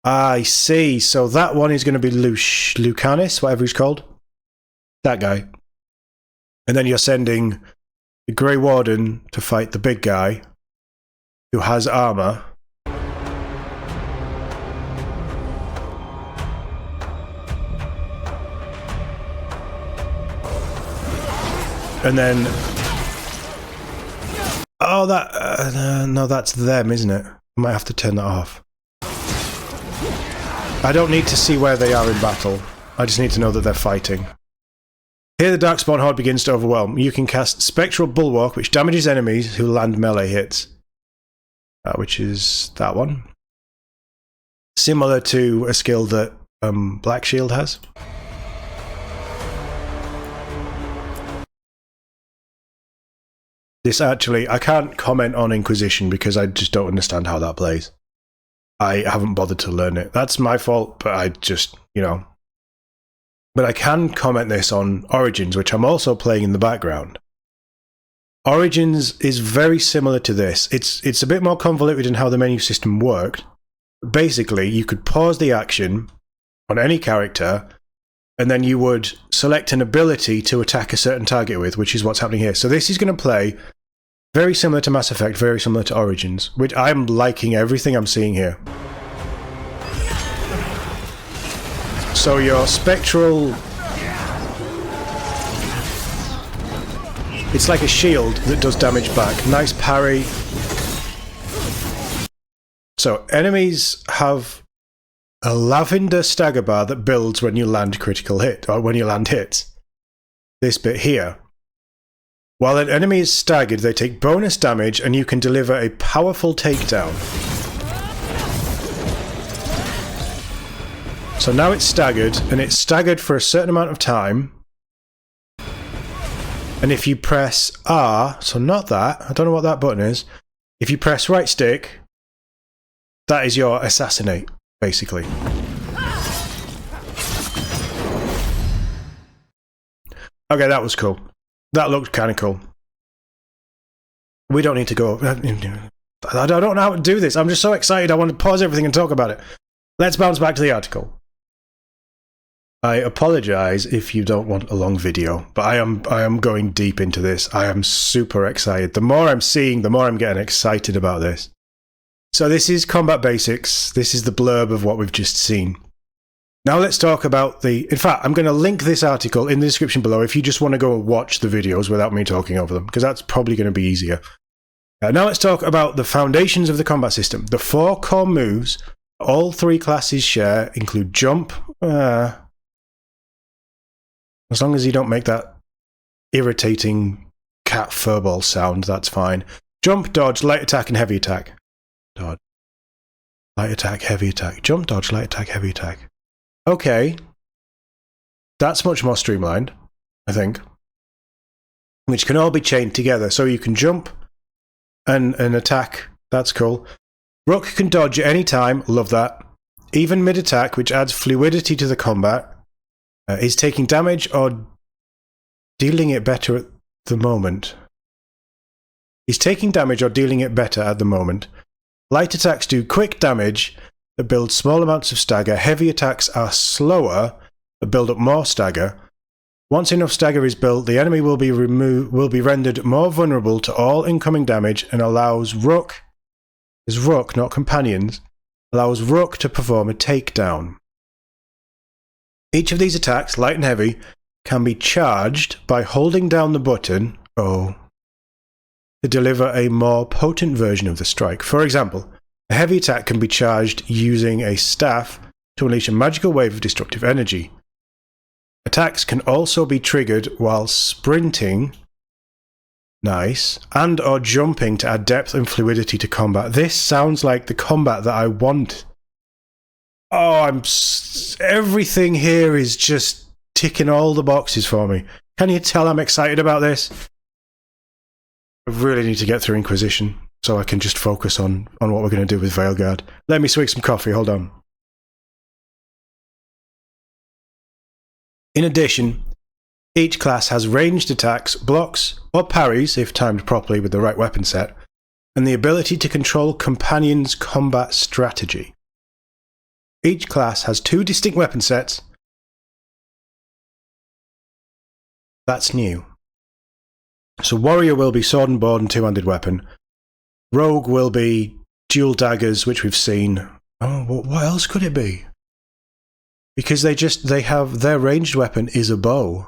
I see. So that one is going to be Lucanus, whatever he's called. That guy. And then you're sending the Grey Warden to fight the big guy who has armor. And then... Oh, that... no, that's them, isn't it? I might have to turn that off. I don't need to see where they are in battle. I just need to know that they're fighting. Here the Darkspawn Horde begins to overwhelm. You can cast Spectral Bulwark, which damages enemies who land melee hits. Which is that one. Similar to a skill that Black Shield has. This actually, I can't comment on Inquisition because I just don't understand how that plays. I haven't bothered to learn it. That's my fault, but I just, you know. But I can comment this on Origins, which I'm also playing in the background. Origins is very similar to this. It's a bit more convoluted in how the menu system worked. Basically, you could pause the action on any character, and then you would select an ability to attack a certain target with, which is what's happening here. So this is going to play very similar to Mass Effect, very similar to Origins, which I'm liking everything I'm seeing here. So your spectral... It's like a shield that does damage back. Nice parry. So enemies have a lavender stagger bar that builds when you land critical hit, or when you land hits. This bit here. While an enemy is staggered, they take bonus damage and you can deliver a powerful takedown. So now it's staggered, and it's staggered for a certain amount of time. And if you press R, so not that, I don't know what that button is. If you press right stick, that is your assassinate, basically. Okay, that was cool. That looked kind of cool. We don't need to go... I don't know how to do this. I'm just so excited. I want to pause everything and talk about it. Let's bounce back to the article. I apologize if you don't want a long video, but I am going deep into this. I am super excited. The more I'm seeing, the more I'm getting excited about this. So this is Combat Basics. This is the blurb of what we've just seen. Now let's talk about the... In fact, I'm going to link this article in the description below if you just want to go and watch the videos without me talking over them, because that's probably going to be easier. Now let's talk about the foundations of the combat system. The 4 core moves all 3 classes share include jump... As long as you don't make that irritating cat furball sound, that's fine. Jump, dodge, light attack, and heavy attack. Dodge. Light attack, heavy attack. Jump, dodge, light attack, heavy attack. Okay. That's much more streamlined, I think. Which can all be chained together. So you can jump and attack. That's cool. Rook can dodge at any time. Love that. Even mid-attack, which adds fluidity to the combat. Is taking damage or dealing it better at the moment. He's taking damage or dealing it better at the moment. Light attacks do quick damage that build small amounts of stagger. Heavy attacks are slower, that build up more stagger. Once enough stagger is built, the enemy will be rendered more vulnerable to all incoming damage and allows Rook, is Rook, not companions, allows Rook to perform a takedown. Each of these attacks, light and heavy, can be charged by holding down the button, to deliver a more potent version of the strike. For example, a heavy attack can be charged using a staff to unleash a magical wave of destructive energy. Attacks can also be triggered while sprinting, nice, and or jumping to add depth and fluidity to combat. This sounds like the combat that I want. Oh, everything here is just ticking all the boxes for me. Can you tell I'm excited about this? I really need to get through Inquisition so I can just focus on what we're going to do with Veilguard. Let me swig some coffee, hold on. In addition, each class has ranged attacks, blocks, or parries if timed properly with the right weapon set, and the ability to control companions' combat strategy. Each class has 2 distinct weapon sets. That's new. So Warrior will be sword and board and 2-handed weapon. Rogue will be dual daggers, which we've seen. Oh, what else could it be? Because they have their ranged weapon is a bow.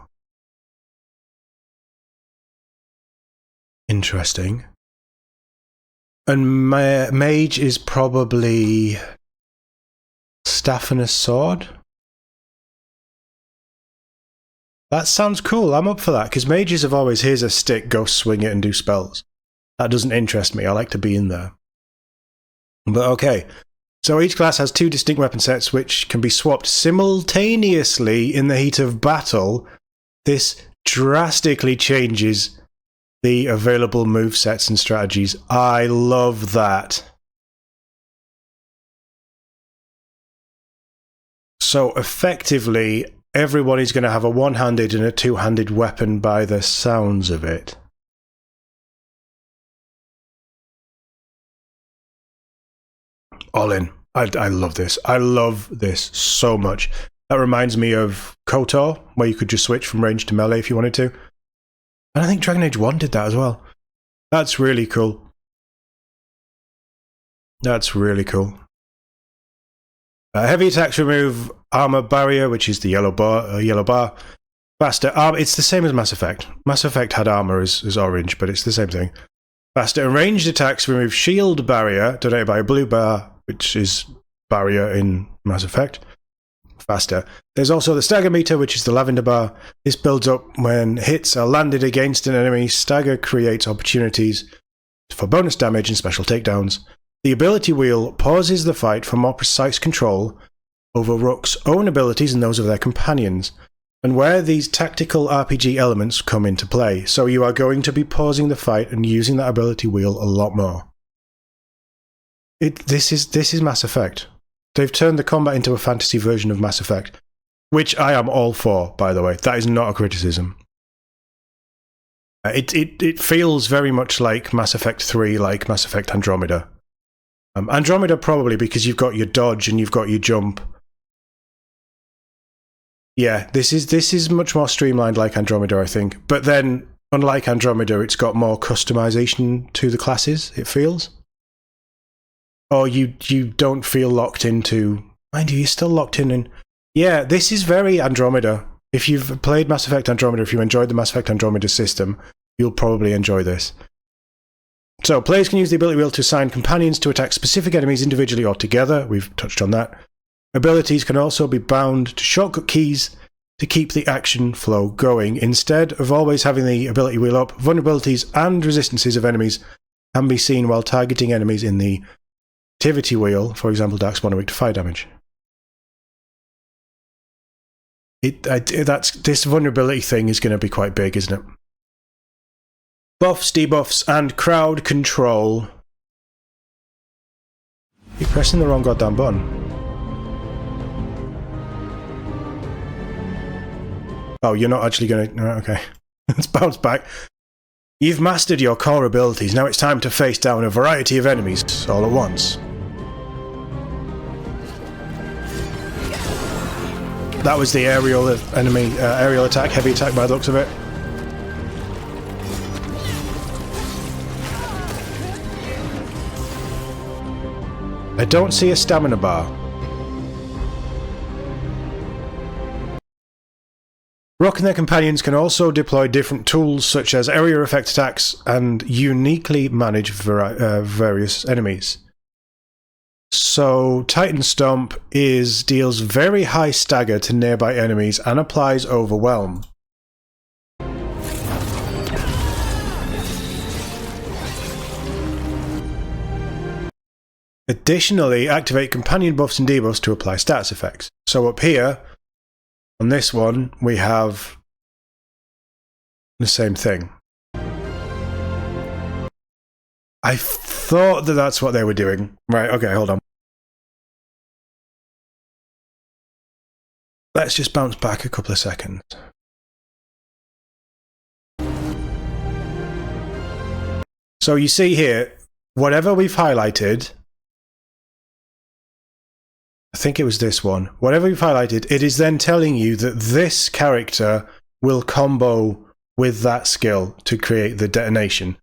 Interesting. And mage is probably staff and a sword. That sounds cool. I'm up for that, because mages have always, here's a stick, go swing it and do spells. That doesn't interest me. I like to be in there. But okay. So each class has 2 distinct weapon sets which can be swapped simultaneously in the heat of battle. This drastically changes the available movesets and strategies. I love that. So effectively, everyone is going to have a 1-handed and a 2-handed weapon by the sounds of it. All in. I love this. I love this so much. That reminds me of KOTOR, where you could just switch from range to melee if you wanted to. And I think Dragon Age 1 did that as well. That's really cool. That's really cool. Heavy attacks remove armor barrier, which is the yellow bar. Faster armor. It's the same as Mass Effect. Mass Effect had armor as orange, but it's the same thing. Faster and ranged attacks remove shield barrier, donated by a blue bar, which is barrier in Mass Effect. Faster. There's also the stagger meter, which is the lavender bar. This builds up when hits are landed against an enemy. Stagger creates opportunities for bonus damage and special takedowns. The ability wheel pauses the fight for more precise control over Rook's own abilities and those of their companions, and where these tactical RPG elements come into play. So you are going to be pausing the fight and using that ability wheel a lot more. This is Mass Effect. They've turned the combat into a fantasy version of Mass Effect, which I am all for, by the way. That is not a criticism. It feels very much like Mass Effect 3, like Mass Effect Andromeda. Andromeda probably because you've got your dodge and you've got your jump. Yeah, this is much more streamlined like Andromeda, I think. But then, unlike Andromeda, it's got more customization to the classes, it feels. Or you don't feel locked into... Mind you, you're still locked in... Yeah, this is very Andromeda. If you've played Mass Effect Andromeda, if you enjoyed the Mass Effect Andromeda system, you'll probably enjoy this. So, players can use the ability wheel to assign companions to attack specific enemies individually or together. We've touched on that. Abilities can also be bound to shortcut keys to keep the action flow going. Instead of always having the ability wheel up, vulnerabilities and resistances of enemies can be seen while targeting enemies in the activity wheel, for example, Darkspawn are weak to fire damage. This vulnerability thing is going to be quite big, isn't it? Buffs, debuffs, and crowd control. You're pressing the wrong goddamn button. Oh, you're not actually going to... Okay. Let's bounce back. You've mastered your core abilities. Now it's time to face down a variety of enemies all at once. That was the aerial enemy, aerial attack, heavy attack by the looks of it. I don't see a stamina bar. Rock and their companions can also deploy different tools such as area effect attacks and uniquely manage various enemies. So Titan Stomp deals very high stagger to nearby enemies and applies Overwhelm. Additionally, activate companion buffs and debuffs to apply stats effects. So up here, on this one, we have the same thing. I thought that that's what they were doing. Right, okay, hold on. Let's just bounce back a couple of seconds. So you see here, whatever we've highlighted, I think it was this one, whatever we've highlighted, it is then telling you that this character will combo with that skill to create the detonation.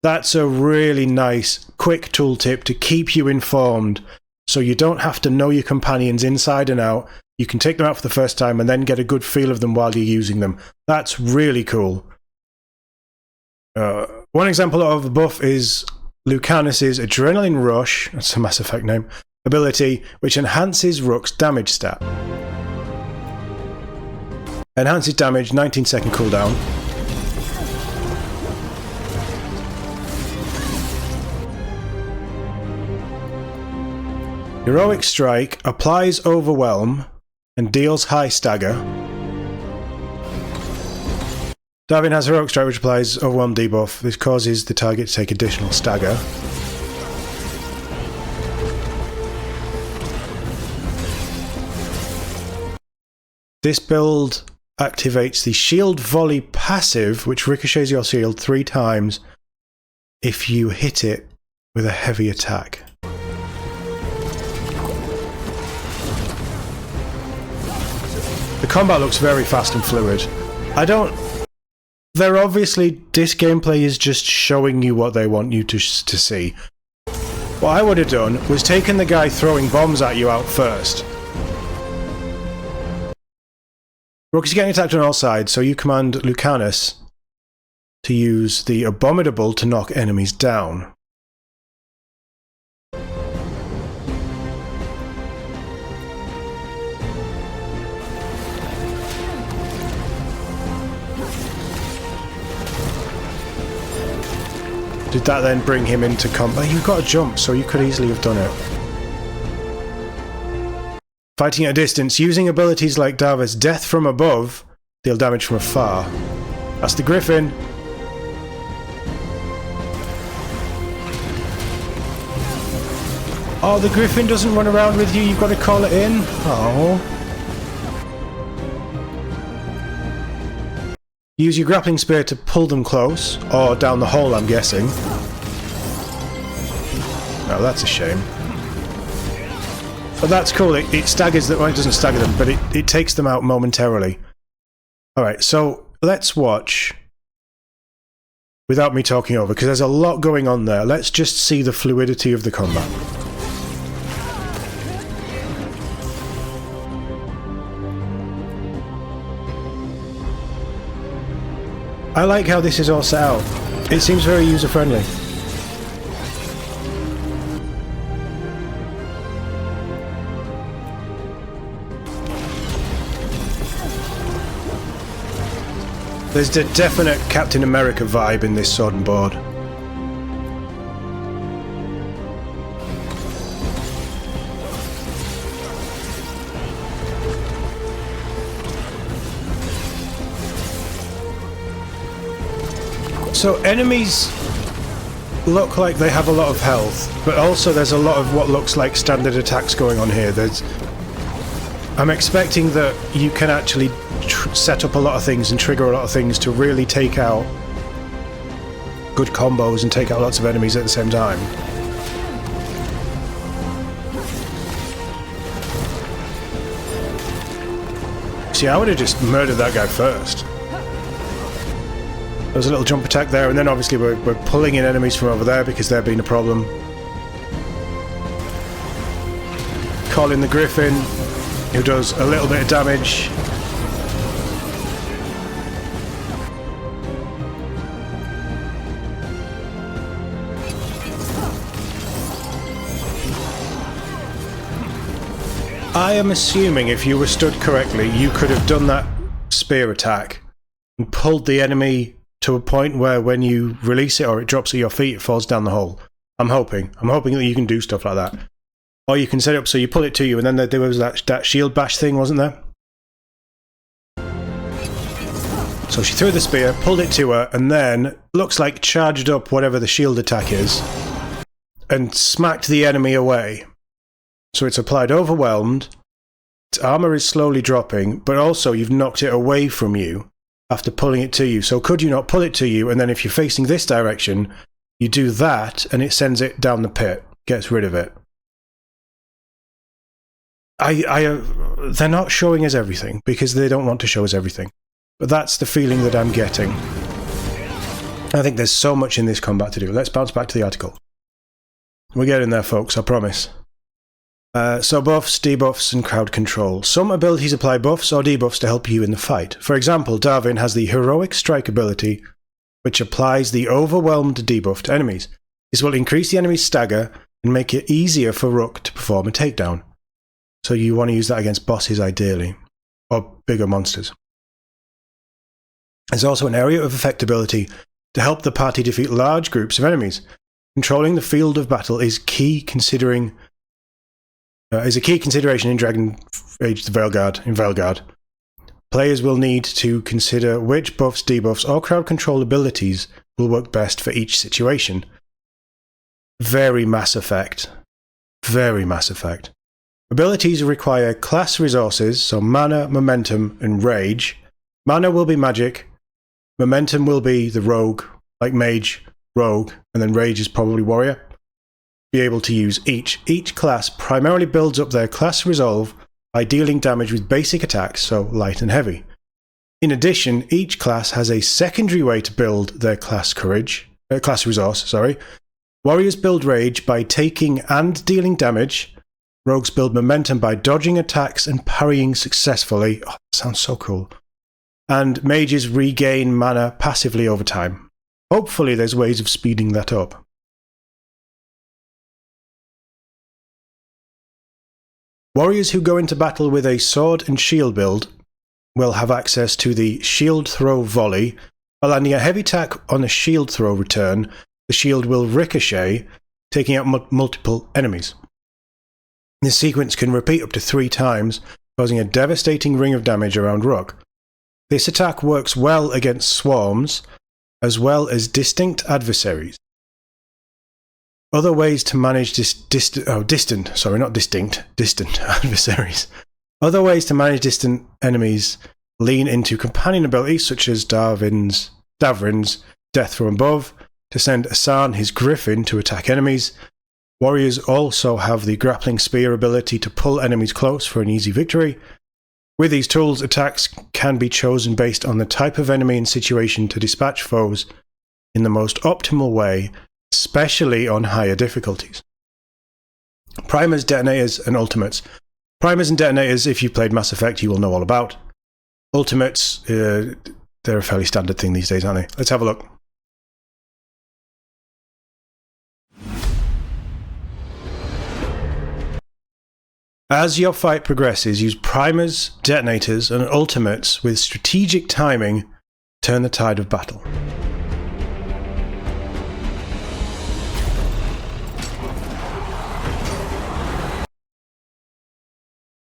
That's a really nice, quick tooltip to keep you informed so you don't have to know your companions inside and out. You can take them out for the first time and then get a good feel of them while you're using them. That's really cool. One example of a buff is Lucanus's Adrenaline Rush, that's a Mass Effect name, ability, which enhances Rook's damage stat. Enhances damage, 19-second cooldown. Heroic Strike applies Overwhelm and deals high stagger. Darwin has Heroic Strike, which applies Overwhelm debuff. This causes the target to take additional stagger. This build activates the Shield Volley passive, which ricochets your shield 3 times if you hit it with a heavy attack. The combat looks very fast and fluid. They're obviously, this gameplay is just showing you what they want you to see. What I would have done was taken the guy throwing bombs at you out first. Rook is getting attacked on all sides, so you command Lucanus to use the Abominable to knock enemies down. Did that then bring him into combat? You've got to jump, so you could easily have done it. Fighting at a distance, using abilities like Darva's Death from Above, deal damage from afar. That's the Griffin. Oh, the Griffin doesn't run around with you, you've got to call it in? Oh. Use your grappling spear to pull them close, or down the hole, I'm guessing. Oh, that's a shame. But that's cool, it staggers them, well, it doesn't stagger them, but it takes them out momentarily. Alright, so let's watch, without me talking over, because there's a lot going on there. Let's just see the fluidity of the combat. I like how this is all set out. It seems very user-friendly. There's a definite Captain America vibe in this Sword and Board. So enemies look like they have a lot of health, but also there's a lot of what looks like standard attacks going on here. I'm expecting that you can actually set up a lot of things and trigger a lot of things to really take out good combos and take out lots of enemies at the same time. See, I would have just murdered that guy first. There's a little jump attack there, and then obviously we're pulling in enemies from over there because they're being a problem. Calling the Griffin, who does a little bit of damage. I am assuming if you were stood correctly, you could have done that spear attack and pulled the enemy to a point where when you release it or it drops at your feet, it falls down the hole. I'm hoping that you can do stuff like that. Or you can set it up so you pull it to you, and then there was that shield bash thing, wasn't there? So she threw the spear, pulled it to her, and then looks like charged up whatever the shield attack is and smacked the enemy away. So it's applied overwhelmed, its armor is slowly dropping, but also you've knocked it away from you after pulling it to you. So could you not pull it to you, and then if you're facing this direction, you do that and it sends it down the pit, gets rid of it. They're not showing us everything because they don't want to show us everything. But that's the feeling that I'm getting. I think there's so much in this combat to do. Let's bounce back to the article. We're getting there, folks, I promise. So buffs, debuffs, and crowd control. Some abilities apply buffs or debuffs to help you in the fight. For example, Darwin has the Heroic Strike ability, which applies the Overwhelmed debuff to enemies. This will increase the enemy's stagger and make it easier for Rook to perform a takedown. So you want to use that against bosses ideally, or bigger monsters. There's also an area of effect ability to help the party defeat large groups of enemies. Controlling the field of battle is a key consideration in Dragon Age The Veilguard. Players will need to consider which buffs, debuffs, or crowd control abilities will work best for each situation. Very Mass Effect. Very Mass Effect. Abilities require class resources, so mana, momentum, and rage. Mana will be magic. Momentum will be the rogue, like mage, rogue, and then rage is probably warrior. Be able to use each. Each class primarily builds up their class resolve by dealing damage with basic attacks, so light and heavy. In addition, each class has a secondary way to build their class resource. Warriors build rage by taking and dealing damage. Rogues build momentum by dodging attacks and parrying successfully. Oh, that sounds so cool. And mages regain mana passively over time. Hopefully there's ways of speeding that up. Warriors who go into battle with a sword and shield build will have access to the shield throw volley. By landing a heavy attack on a shield throw return, the shield will ricochet, taking out multiple enemies. This sequence can repeat up to 3 times, causing a devastating ring of damage around Rook. This attack works well against swarms, as well as distinct adversaries. Other ways to manage distant adversaries. Other ways to manage distant enemies lean into companion abilities such as Davrin's Death from Above, to send Asan his Griffin to attack enemies. Warriors also have the Grappling Spear ability to pull enemies close for an easy victory. With these tools, attacks can be chosen based on the type of enemy and situation to dispatch foes in the most optimal way, especially on higher difficulties. Primers, detonators, and ultimates. Primers and detonators, if you've played Mass Effect, you will know all about. Ultimates, they're a fairly standard thing these days, aren't they? Let's have a look. As your fight progresses, use primers, detonators, and ultimates with strategic timing to turn the tide of battle.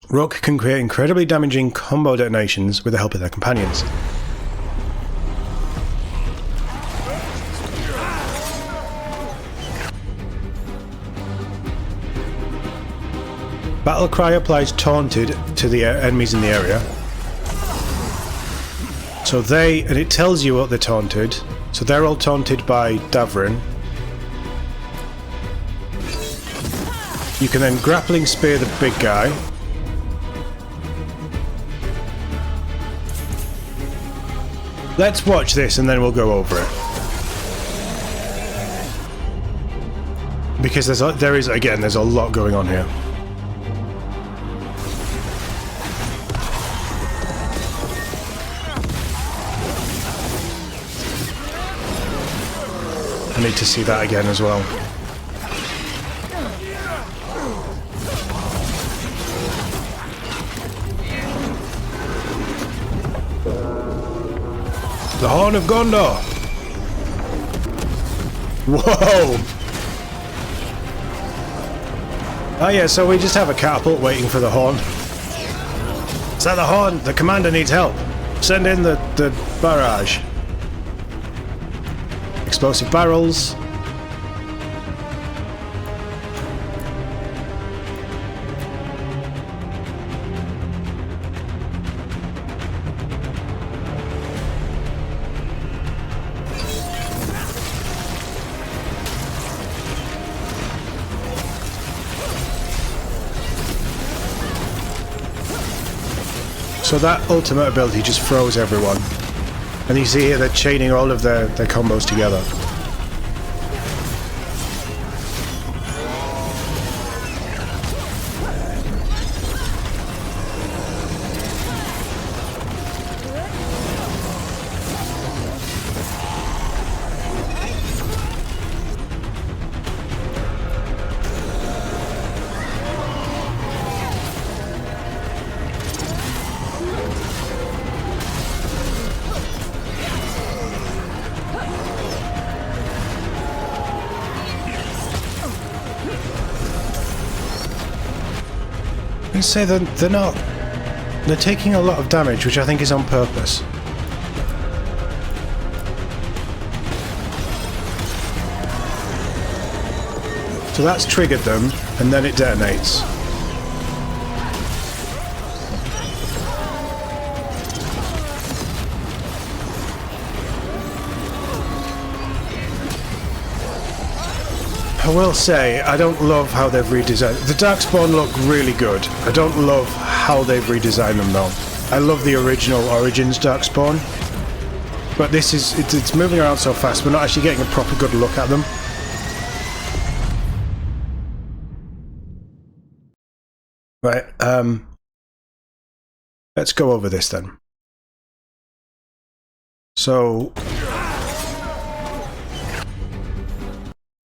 Rook can create incredibly damaging combo detonations with the help of their companions. Battle Cry applies Taunted to the enemies in the area. So and it tells you what they're taunted. So they're all taunted by Davrin. You can then Grappling Spear the big guy. Let's watch this and then we'll go over it. Because there's a lot going on here. I need to see that again as well. The Horn of Gondor! Whoa! Oh yeah, so we just have a catapult waiting for the horn. Is that the horn? The commander needs help. Send in the barrage. Explosive barrels. So that ultimate ability just throws everyone. And you see here they're chaining all of their combos together. I say they're taking a lot of damage, which I think is on purpose. So that's triggered them, and then it detonates. I will say, I don't love how they've redesigned. The Darkspawn look really good. I don't love how they've redesigned them though. I love the original Origins Darkspawn. But this is, it's moving around so fast, we're not actually getting a proper good look at them. Right, let's go over this then. So,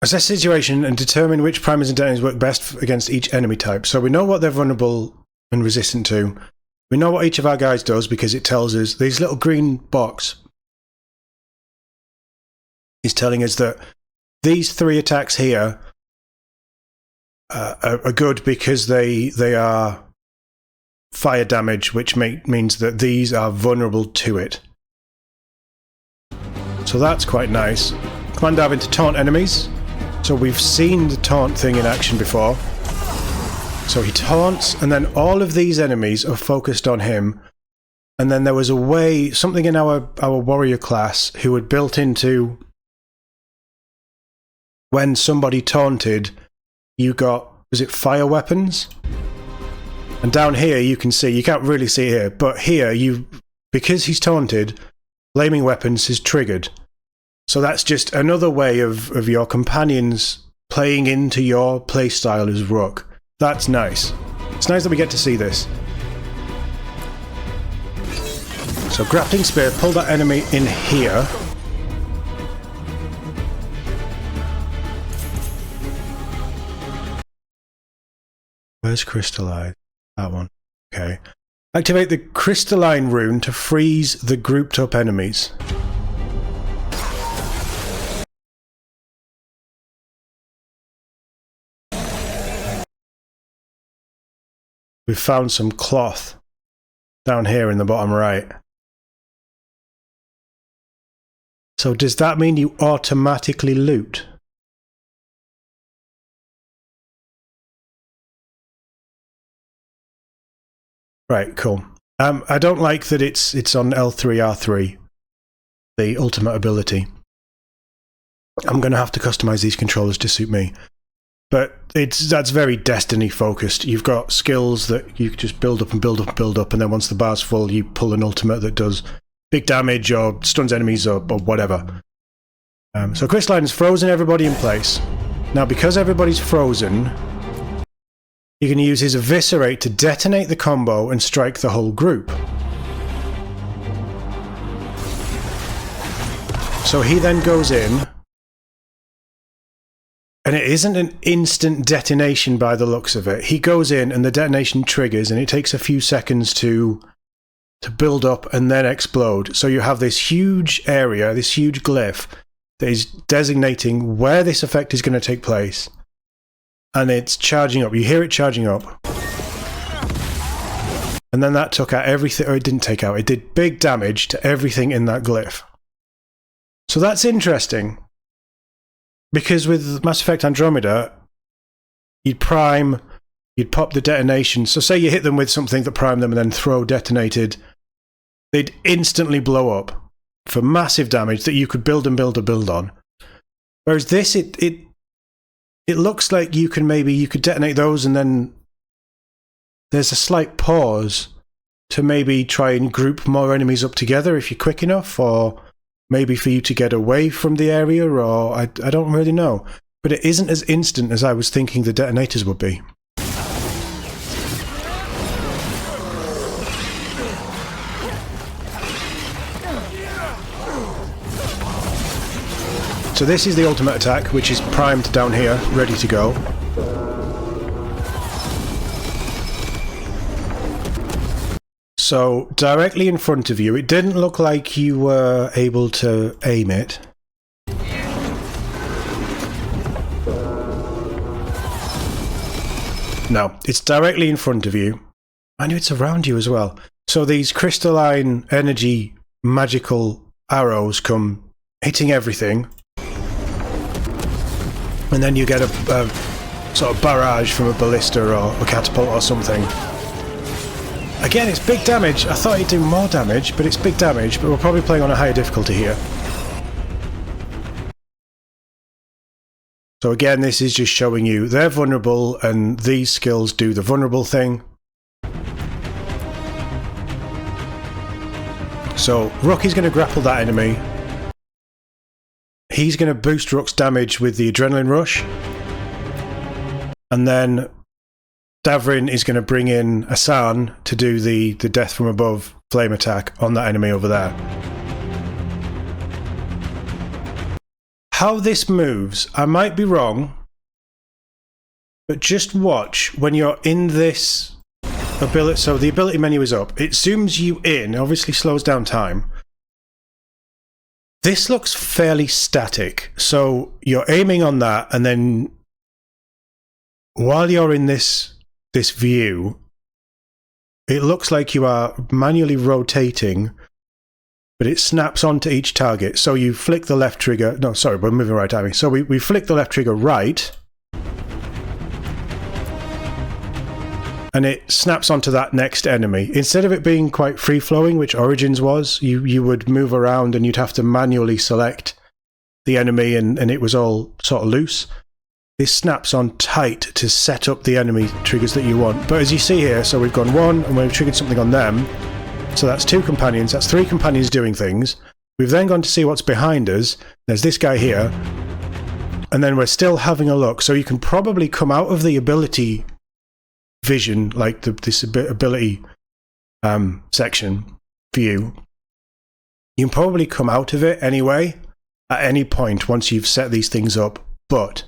assess the situation and determine which primers and detonators work best against each enemy type. So we know what they're vulnerable and resistant to. We know what each of our guys does because it tells us, these little green box is telling us that these 3 attacks here are good because they are fire damage, which means that these are vulnerable to it. So that's quite nice. Command Darwin to taunt enemies. So we've seen the taunt thing in action before. So he taunts, and then all of these enemies are focused on him. And then there was a way, something in our warrior class who had built into when somebody taunted, you got, was it fire weapons? And down here you can see, you can't really see here, but here because he's taunted, flaming weapons is triggered. So that's just another way of your companions playing into your playstyle as Rook. That's nice. It's nice that we get to see this. So grappling spear, pull that enemy in here. Where's crystalline? That one. Okay. Activate the crystalline rune to freeze the grouped up enemies. We've found some cloth down here in the bottom right. So does that mean you automatically loot? Right, cool. I don't like that it's on L3R3, the ultimate ability. I'm going to have to customize these controllers to suit me. But that's very Destiny focused. You've got skills that you just build up and build up and build up, and then once the bar's full, you pull an ultimate that does big damage or stuns enemies or whatever. So Crystalline has frozen everybody in place. Now, because everybody's frozen, you can use his Eviscerate to detonate the combo and strike the whole group. So he then goes in, and it isn't an instant detonation by the looks of it. He goes in and the detonation triggers, and it takes a few seconds to build up and then explode. So you have this huge area, this huge glyph that is designating where this effect is going to take place. And it's charging up. You hear it charging up. And then that took out everything, or it didn't take out, it did big damage to everything in that glyph. So that's interesting. Because with Mass Effect Andromeda, you'd pop the detonation. So say you hit them with something that primed them and then throw detonated, they'd instantly blow up for massive damage that you could build and build and build on. Whereas this, it looks like you could detonate those and then there's a slight pause to maybe try and group more enemies up together if you're quick enough, or maybe for you to get away from the area, or I don't really know. But it isn't as instant as I was thinking the detonators would be. So this is the ultimate attack, which is primed down here, ready to go. So directly in front of you, it didn't look like you were able to aim it. No, it's directly in front of you. I knew it's around you as well. So these crystalline energy magical arrows come hitting everything. And then you get a sort of barrage from a ballista or a catapult or something. Again, it's big damage. I thought it'd do more damage, but it's big damage. But we're probably playing on a higher difficulty here. So again, this is just showing you they're vulnerable, and these skills do the vulnerable thing. So Rook is going to grapple that enemy. He's going to boost Rook's damage with the Adrenaline Rush. And then Davrin is going to bring in Asan to do the Death from Above flame attack on that enemy over there. How this moves, I might be wrong, but just watch when you're in this ability. So the ability menu is up. It zooms you in, obviously slows down time. This looks fairly static. So you're aiming on that, and then while you're in this view, it looks like you are manually rotating, but it snaps onto each target. So you flick the left trigger. No, sorry, we're moving right timing. So we flick the left trigger right, and it snaps onto that next enemy. Instead of it being quite free-flowing, which Origins was, you would move around and you'd have to manually select the enemy, and it was all sort of loose. This snaps on tight to set up the enemy triggers that you want. But as you see here, so we've gone one and we've triggered something on them. So that's two companions, that's three companions doing things. We've then gone to see what's behind us. There's this guy here. And then we're still having a look. So you can probably come out of the ability vision, like this ability section view. You can probably come out of it anyway at any point once you've set these things up. But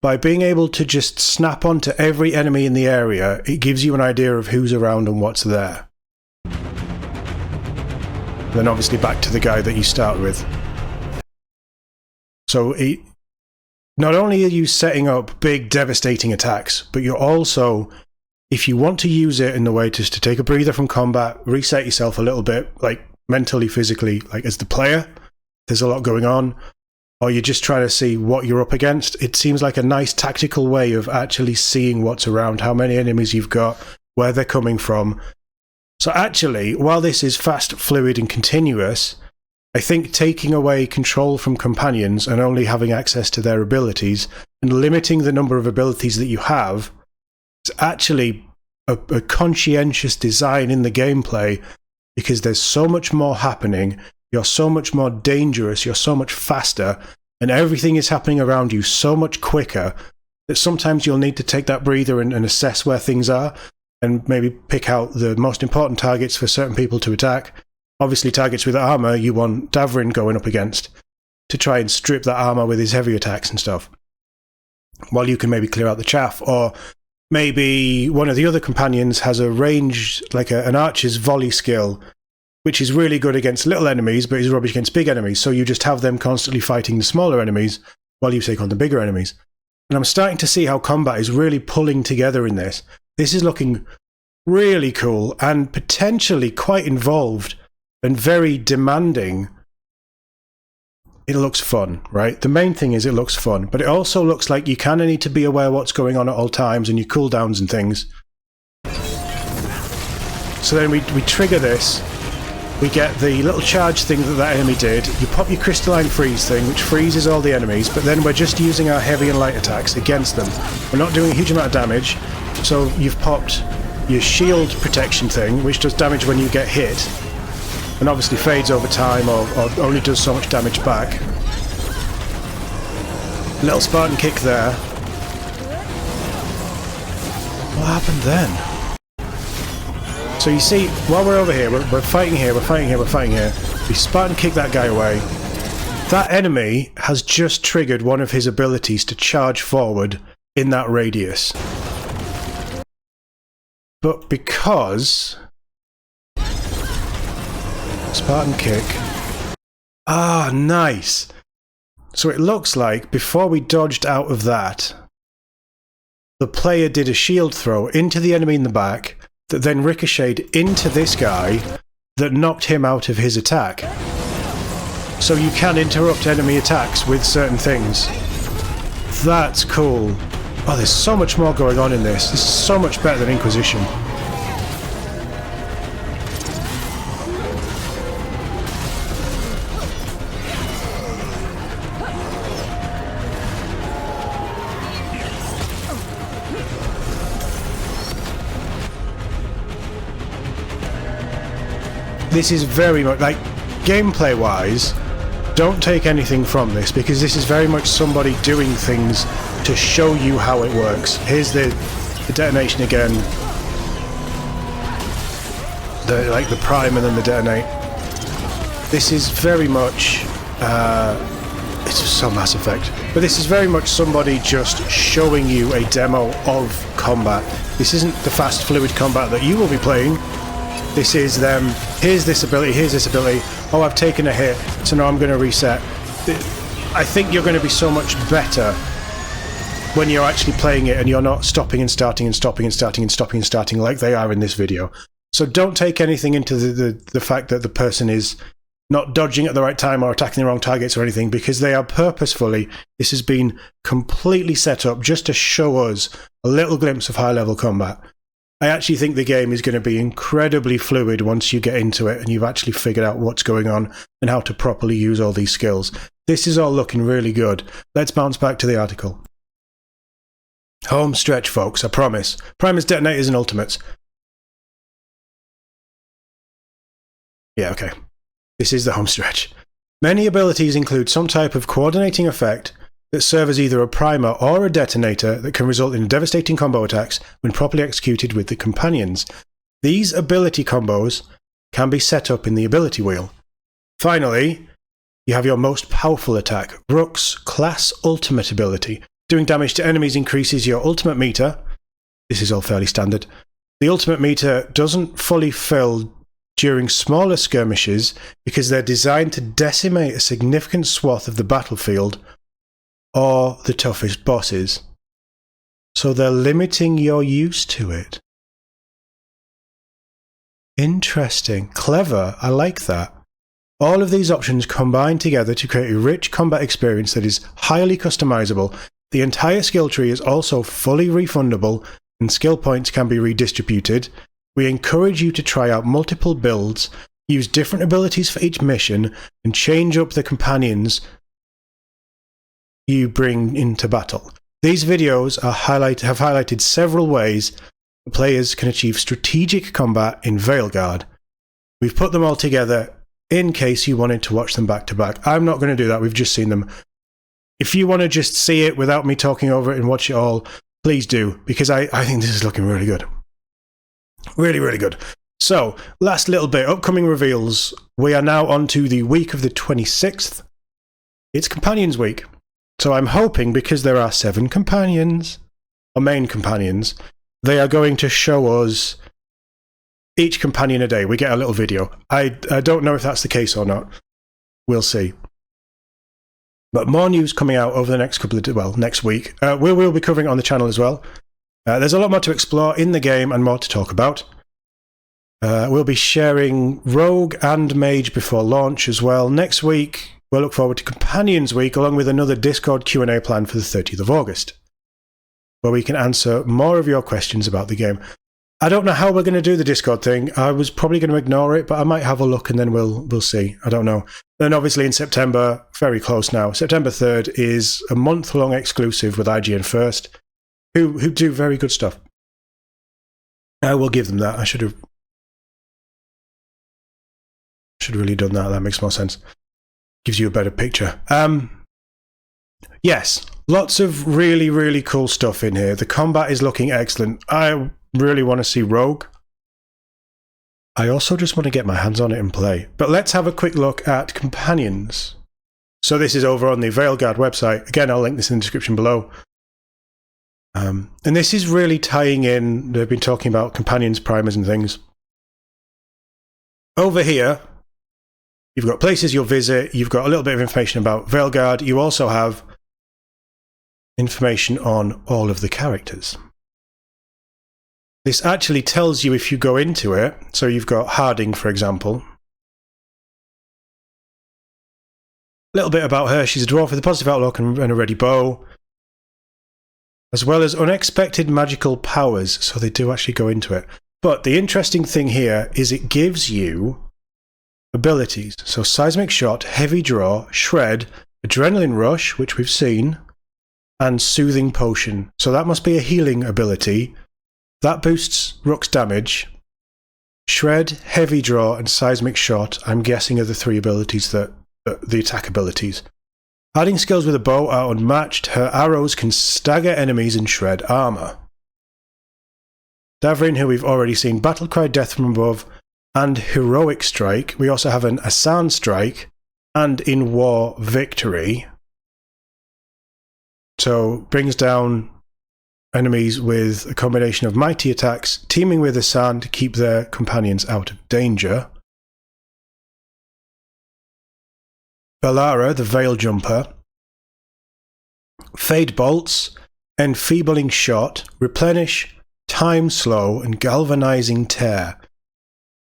by being able to just snap onto every enemy in the area, it gives you an idea of who's around and what's there. Then obviously back to the guy that you start with. So not only are you setting up big devastating attacks, but you're also, if you want to use it in the way just to take a breather from combat, reset yourself a little bit, like mentally, physically, like as the player, there's a lot going on, or you're just trying to see what you're up against, it seems like a nice tactical way of actually seeing what's around, how many enemies you've got, where they're coming from. So actually, while this is fast, fluid and continuous, I think taking away control from companions and only having access to their abilities and limiting the number of abilities that you have is actually a conscientious design in the gameplay because there's so much more happening, you're so much more dangerous, you're so much faster, and everything is happening around you so much quicker that sometimes you'll need to take that breather and assess where things are, and maybe pick out the most important targets for certain people to attack. Obviously, targets with armor, you want Davrin going up against to try and strip that armor with his heavy attacks and stuff, while you can maybe clear out the chaff. Or maybe one of the other companions has a range, like an archer's volley skill, which is really good against little enemies, but is rubbish against big enemies. So you just have them constantly fighting the smaller enemies while you take on the bigger enemies. And I'm starting to see how combat is really pulling together in this. This is looking really cool and potentially quite involved and very demanding. It looks fun, right? The main thing is it looks fun, but it also looks like you kind of need to be aware what's going on at all times and your cooldowns and things. So then we trigger this. We get the little charge thing that enemy did. You pop your crystalline freeze thing, which freezes all the enemies, but then we're just using our heavy and light attacks against them. We're not doing a huge amount of damage, so you've popped your shield protection thing, which does damage when you get hit, and obviously fades over time, or only does so much damage back. Little Spartan kick there. What happened then? So you see, while we're over here, we're fighting here, we're fighting here, we're fighting here. We Spartan kick that guy away. That enemy has just triggered one of his abilities to charge forward in that radius. But because... Spartan kick. Ah, nice. So it looks like before we dodged out of that, the player did a shield throw into the enemy in the back that then ricocheted into this guy that knocked him out of his attack. So you can interrupt enemy attacks with certain things. That's cool. Oh, there's so much more going on in this. This is so much better than Inquisition. This is very much, like, gameplay-wise, don't take anything from this, because this is very much somebody doing things to show you how it works. Here's the detonation again. The prime and then the detonate. This is very much, it's so Mass Effect, but this is very much somebody just showing you a demo of combat. This isn't the fast, fluid combat that you will be playing. This is them, here's this ability, oh, I've taken a hit, so now I'm going to reset. I think you're going to be so much better when you're actually playing it and you're not stopping and starting and stopping and starting and stopping and starting like they are in this video. So don't take anything into the fact that the person is not dodging at the right time or attacking the wrong targets or anything, because they are purposefully, this has been completely set up just to show us a little glimpse of high-level combat. I actually think the game is going to be incredibly fluid once you get into it and you've actually figured out what's going on and how to properly use all these skills. This is all looking really good. Let's bounce back to the article. Home stretch, folks, I promise. Primers, detonators, and ultimates. Yeah, okay. This is the home stretch. Many abilities include some type of coordinating effect that serve as either a primer or a detonator that can result in devastating combo attacks when properly executed with the companions. These ability combos can be set up in the ability wheel. Finally, you have your most powerful attack, Rook's Class Ultimate ability. Doing damage to enemies increases your ultimate meter. This is all fairly standard. The ultimate meter doesn't fully fill during smaller skirmishes because they're designed to decimate a significant swath of the battlefield or the toughest bosses. So they're limiting your use to it. Interesting. Clever. I like that. All of these options combine together to create a rich combat experience that is highly customizable. The entire skill tree is also fully refundable and skill points can be redistributed. We encourage you to try out multiple builds, use different abilities for each mission, and change up the companions you bring into battle. These videos have highlighted several ways players can achieve strategic combat in Veilguard. We've put them all together in case you wanted to watch them back to back. I'm not going to do that. We've just seen them. If you want to just see it without me talking over it and watch it all, please do, because I think this is looking really good. Really, really good. So, last little bit, upcoming reveals. We are now on to the week of the 26th. It's Companions Week. So I'm hoping, because there are 7 companions, or main companions, they are going to show us each companion a day. We get a little video. I don't know if that's the case or not. We'll see. But more news coming out over the next couple of, well, next week. We will be covering it on the channel as well. There's a lot more to explore in the game and more to talk about. We'll be sharing Rogue and Mage before launch as well. Next week, we'll look forward to Companions Week, along with another Discord Q&A planned for the 30th of August, where we can answer more of your questions about the game. I don't know how we're going to do the Discord thing. I was probably going to ignore it, but I might have a look and then we'll see. I don't know. Then obviously in September, very close now, September 3rd is a month-long exclusive with IGN First, who do very good stuff. I will give them that. I should have really done that. That makes more sense. Gives you a better picture. Yes, lots of really, really cool stuff in here. The combat is looking excellent. I really want to see Rogue. I also just want to get my hands on it and play. But let's have a quick look at Companions. So this is over on the Veilguard website. Again, I'll link this in the description below. And this is really tying in, they've been talking about Companions, primers and things. Over here, you've got places you'll visit, you've got a little bit of information about Veilguard, you also have information on all of the characters. This actually tells you if you go into it, so you've got Harding, for example. A little bit about her, she's a dwarf with a positive outlook and a ready bow, as well as unexpected magical powers, so they do actually go into it. But the interesting thing here is it gives you abilities. So Seismic Shot, Heavy Draw, Shred, Adrenaline Rush, which we've seen, and Soothing Potion. So that must be a healing ability. That boosts Rook's damage. Shred, Heavy Draw, and Seismic Shot, I'm guessing, are the 3 abilities that the attack abilities. Adding skills with a bow are unmatched. Her arrows can stagger enemies and shred armor. Davrin, who we've already seen, Battle Cry, Death from Above, and Heroic Strike. We also have an Asan Strike and In War Victory. So brings down enemies with a combination of mighty attacks, teaming with Asan to keep their companions out of danger. Balara, the Veil Jumper. Fade Bolts, Enfeebling Shot, Replenish, Time Slow, and Galvanizing Tear.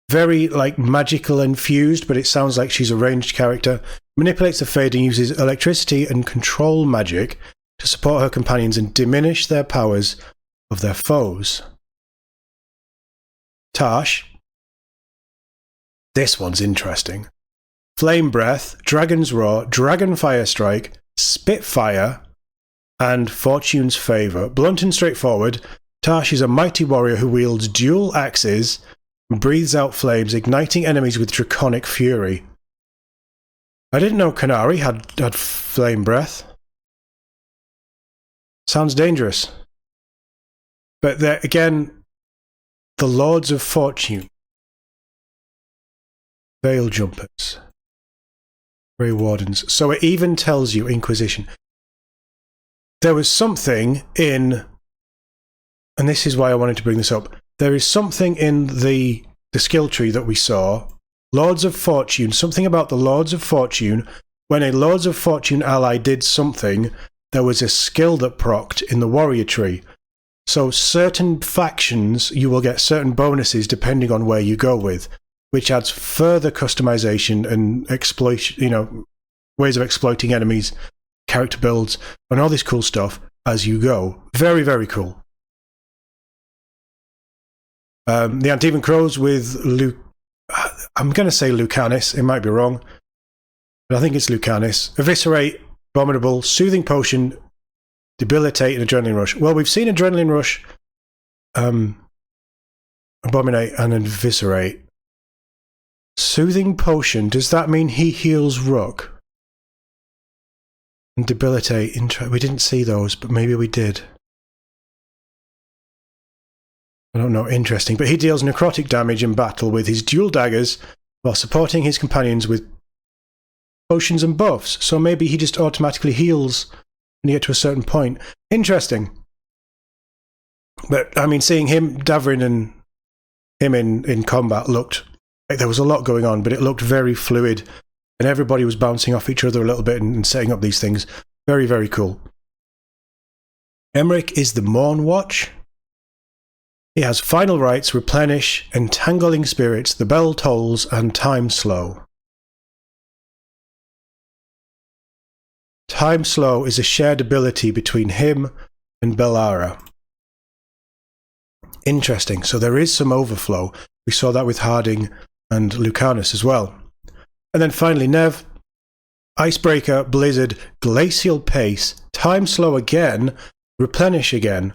Very, like, magical infused, but it sounds like she's a ranged character. Manipulates the Fade and uses electricity and control magic to support her companions and diminish their powers of their foes. Tash. This one's interesting. Flame Breath, Dragon's Roar, Dragon Fire Strike, Spitfire, and Fortune's Favour. Blunt and straightforward, Tash is a mighty warrior who wields dual axes and breathes out flames, igniting enemies with draconic fury. I didn't know Canary had Flame Breath. Sounds dangerous. But there, again, the Lords of Fortune. Veil Jumpers. Grey Wardens. So it even tells you Inquisition. There was something in, and this is why I wanted to bring this up, there is something in the skill tree that we saw, Lords of Fortune, something about the Lords of Fortune. When a Lords of Fortune ally did something, there was a skill that procced in the warrior tree. So certain factions, you will get certain bonuses depending on where you go with, which adds further customization and ways of exploiting enemies, character builds, and all this cool stuff as you go. Very, very cool. The Antivan Crows with I'm going to say Lucanis, it might be wrong, but I think it's Lucanis. Eviscerate, Abominable, Soothing Potion, Debilitate, and Adrenaline Rush. Well, we've seen Adrenaline Rush, Abominate, and Eviscerate. Soothing potion. Does that mean he heals Rook? And debilitate. We didn't see those, but maybe we did. I don't know. Interesting. But he deals necrotic damage in battle with his dual daggers while supporting his companions with potions and buffs. So maybe he just automatically heals when you get to a certain point. Interesting. But, I mean, seeing him, Davrin, and him in combat looked like there was a lot going on, but it looked very fluid, and everybody was bouncing off each other a little bit and setting up these things. Very, very cool. Emmerich is the Morn Watch. He has Final Rites, Replenish, Entangling Spirits, The Bell Tolls, and Time Slow. Time Slow is a shared ability between him and Bellara. Interesting. So there is some overflow. We saw that with Harding and Lucanus as well. And then finally, Nev, Icebreaker, Blizzard, Glacial Pace, Time Slow again, Replenish again.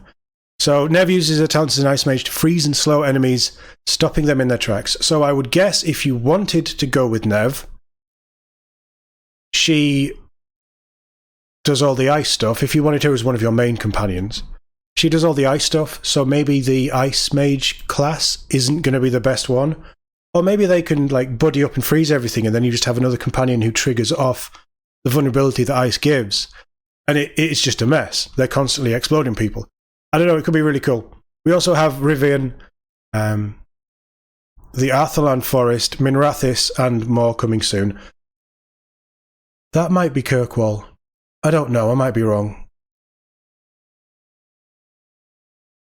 So Nev uses her talents as an Ice Mage to freeze and slow enemies, stopping them in their tracks. So I would guess if you wanted to go with Nev, she does all the ice stuff. If you wanted her as one of your main companions, she does all the ice stuff, so maybe the Ice Mage class isn't going to be the best one. Or maybe they can like buddy up and freeze everything, and then you just have another companion who triggers off the vulnerability that ice gives. And it's just a mess. They're constantly exploding people. I don't know, it could be really cool. We also have Rivian, the Arthalan Forest, Minrathis, and more coming soon. That might be Kirkwall. I don't know, I might be wrong.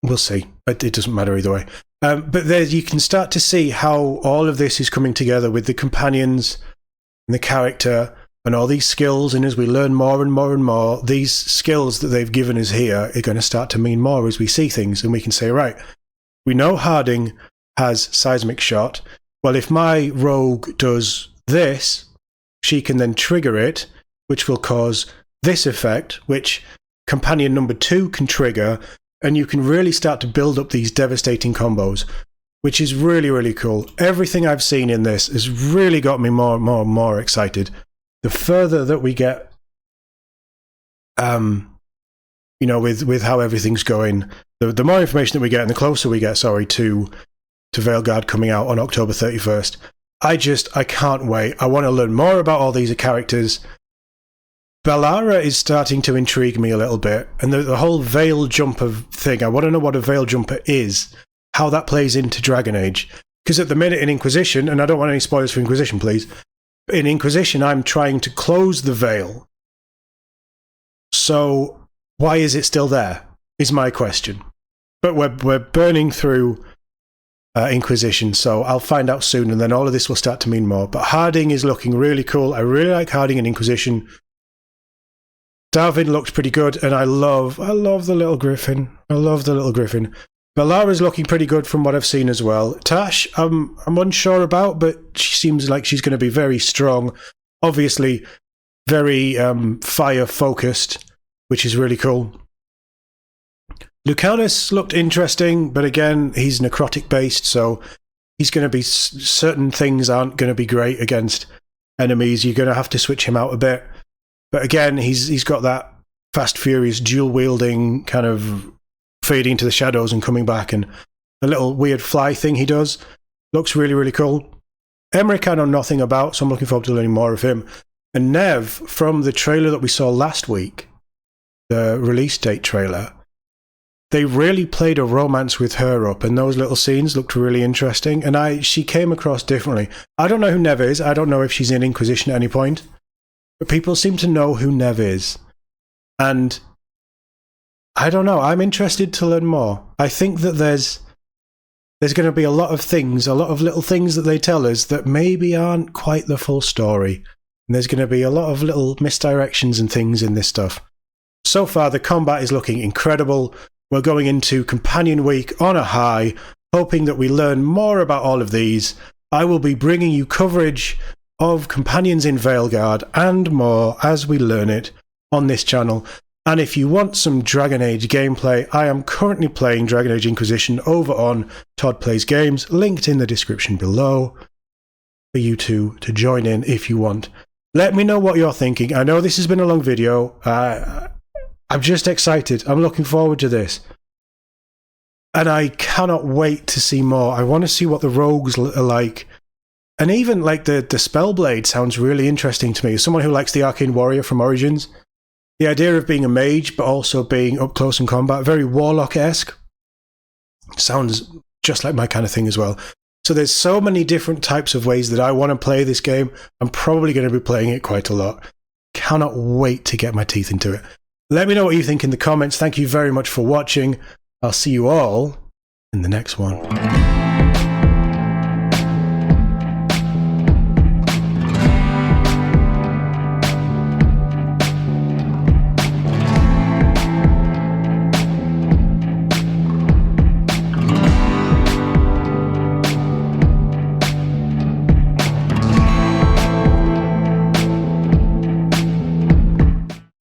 We'll see. It doesn't matter either way. But there you can start to see how all of this is coming together with the companions and the character and all these skills. And as we learn more and more and more, these skills that they've given us here are going to start to mean more as we see things. And we can say, right, we know Harding has Seismic Shot. Well, if my rogue does this, she can then trigger it, which will cause this effect, which companion number 2 can trigger. And you can really start to build up these devastating combos, which is really, really cool. Everything I've seen in this has really got me more and more and more excited. The further that we get, you know, with how everything's going, the more information that we get and the closer we get, to Veilguard coming out on October 31st, I can't wait. I want to learn more about all these characters. Bellara is starting to intrigue me a little bit, and the whole Veil Jumper thing, I want to know what a Veil Jumper is, how that plays into Dragon Age. Because at the minute in Inquisition, and I don't want any spoilers for Inquisition, please, in Inquisition I'm trying to close the Veil. So why is it still there, is my question. But we're burning through Inquisition, so I'll find out soon, and then all of this will start to mean more. But Harding is looking really cool. I really like Harding in Inquisition. Darwin looked pretty good, and I love the little griffin. I love the little griffin. Bellara's looking pretty good from what I've seen as well. Tash, I'm unsure about, but she seems like she's going to be very strong. Obviously, very fire-focused, which is really cool. Lucanus looked interesting, but again, he's necrotic-based, so he's going to be... certain things aren't going to be great against enemies. You're going to have to switch him out a bit. But again, he's got that fast, furious, dual-wielding kind of fading into the shadows and coming back, and the little weird fly thing he does looks really, really cool. Emmerich I know nothing about, so I'm looking forward to learning more of him. And Nev, from the trailer that we saw last week, the release date trailer, they really played a romance with her up, and those little scenes looked really interesting, and she came across differently. I don't know who Nev is. I don't know if she's in Inquisition at any point. But people seem to know who Nev is. And I don't know, I'm interested to learn more. I think that there's going to be a lot of things, a lot of little things that they tell us that maybe aren't quite the full story. And there's going to be a lot of little misdirections and things in this stuff. So far, the combat is looking incredible. We're going into Companion Week on a high, hoping that we learn more about all of these. I will be bringing you coverage of Companions in Veilguard and more as we learn it on this channel. And if you want some Dragon Age gameplay, I am currently playing Dragon Age Inquisition over on TOD Plays Games, linked in the description below. for you to join in if you want. Let me know what you're thinking. I know this has been a long video. I'm just excited. I'm looking forward to this. And I cannot wait to see more. I want to see what the rogues are like. And even like the Spellblade sounds really interesting to me. As someone who likes the Arcane Warrior from Origins, the idea of being a mage, but also being up close in combat, very Warlock-esque, sounds just like my kind of thing as well. So there's so many different types of ways that I want to play this game. I'm probably going to be playing it quite a lot. Cannot wait to get my teeth into it. Let me know what you think in the comments. Thank you very much for watching. I'll see you all in the next one.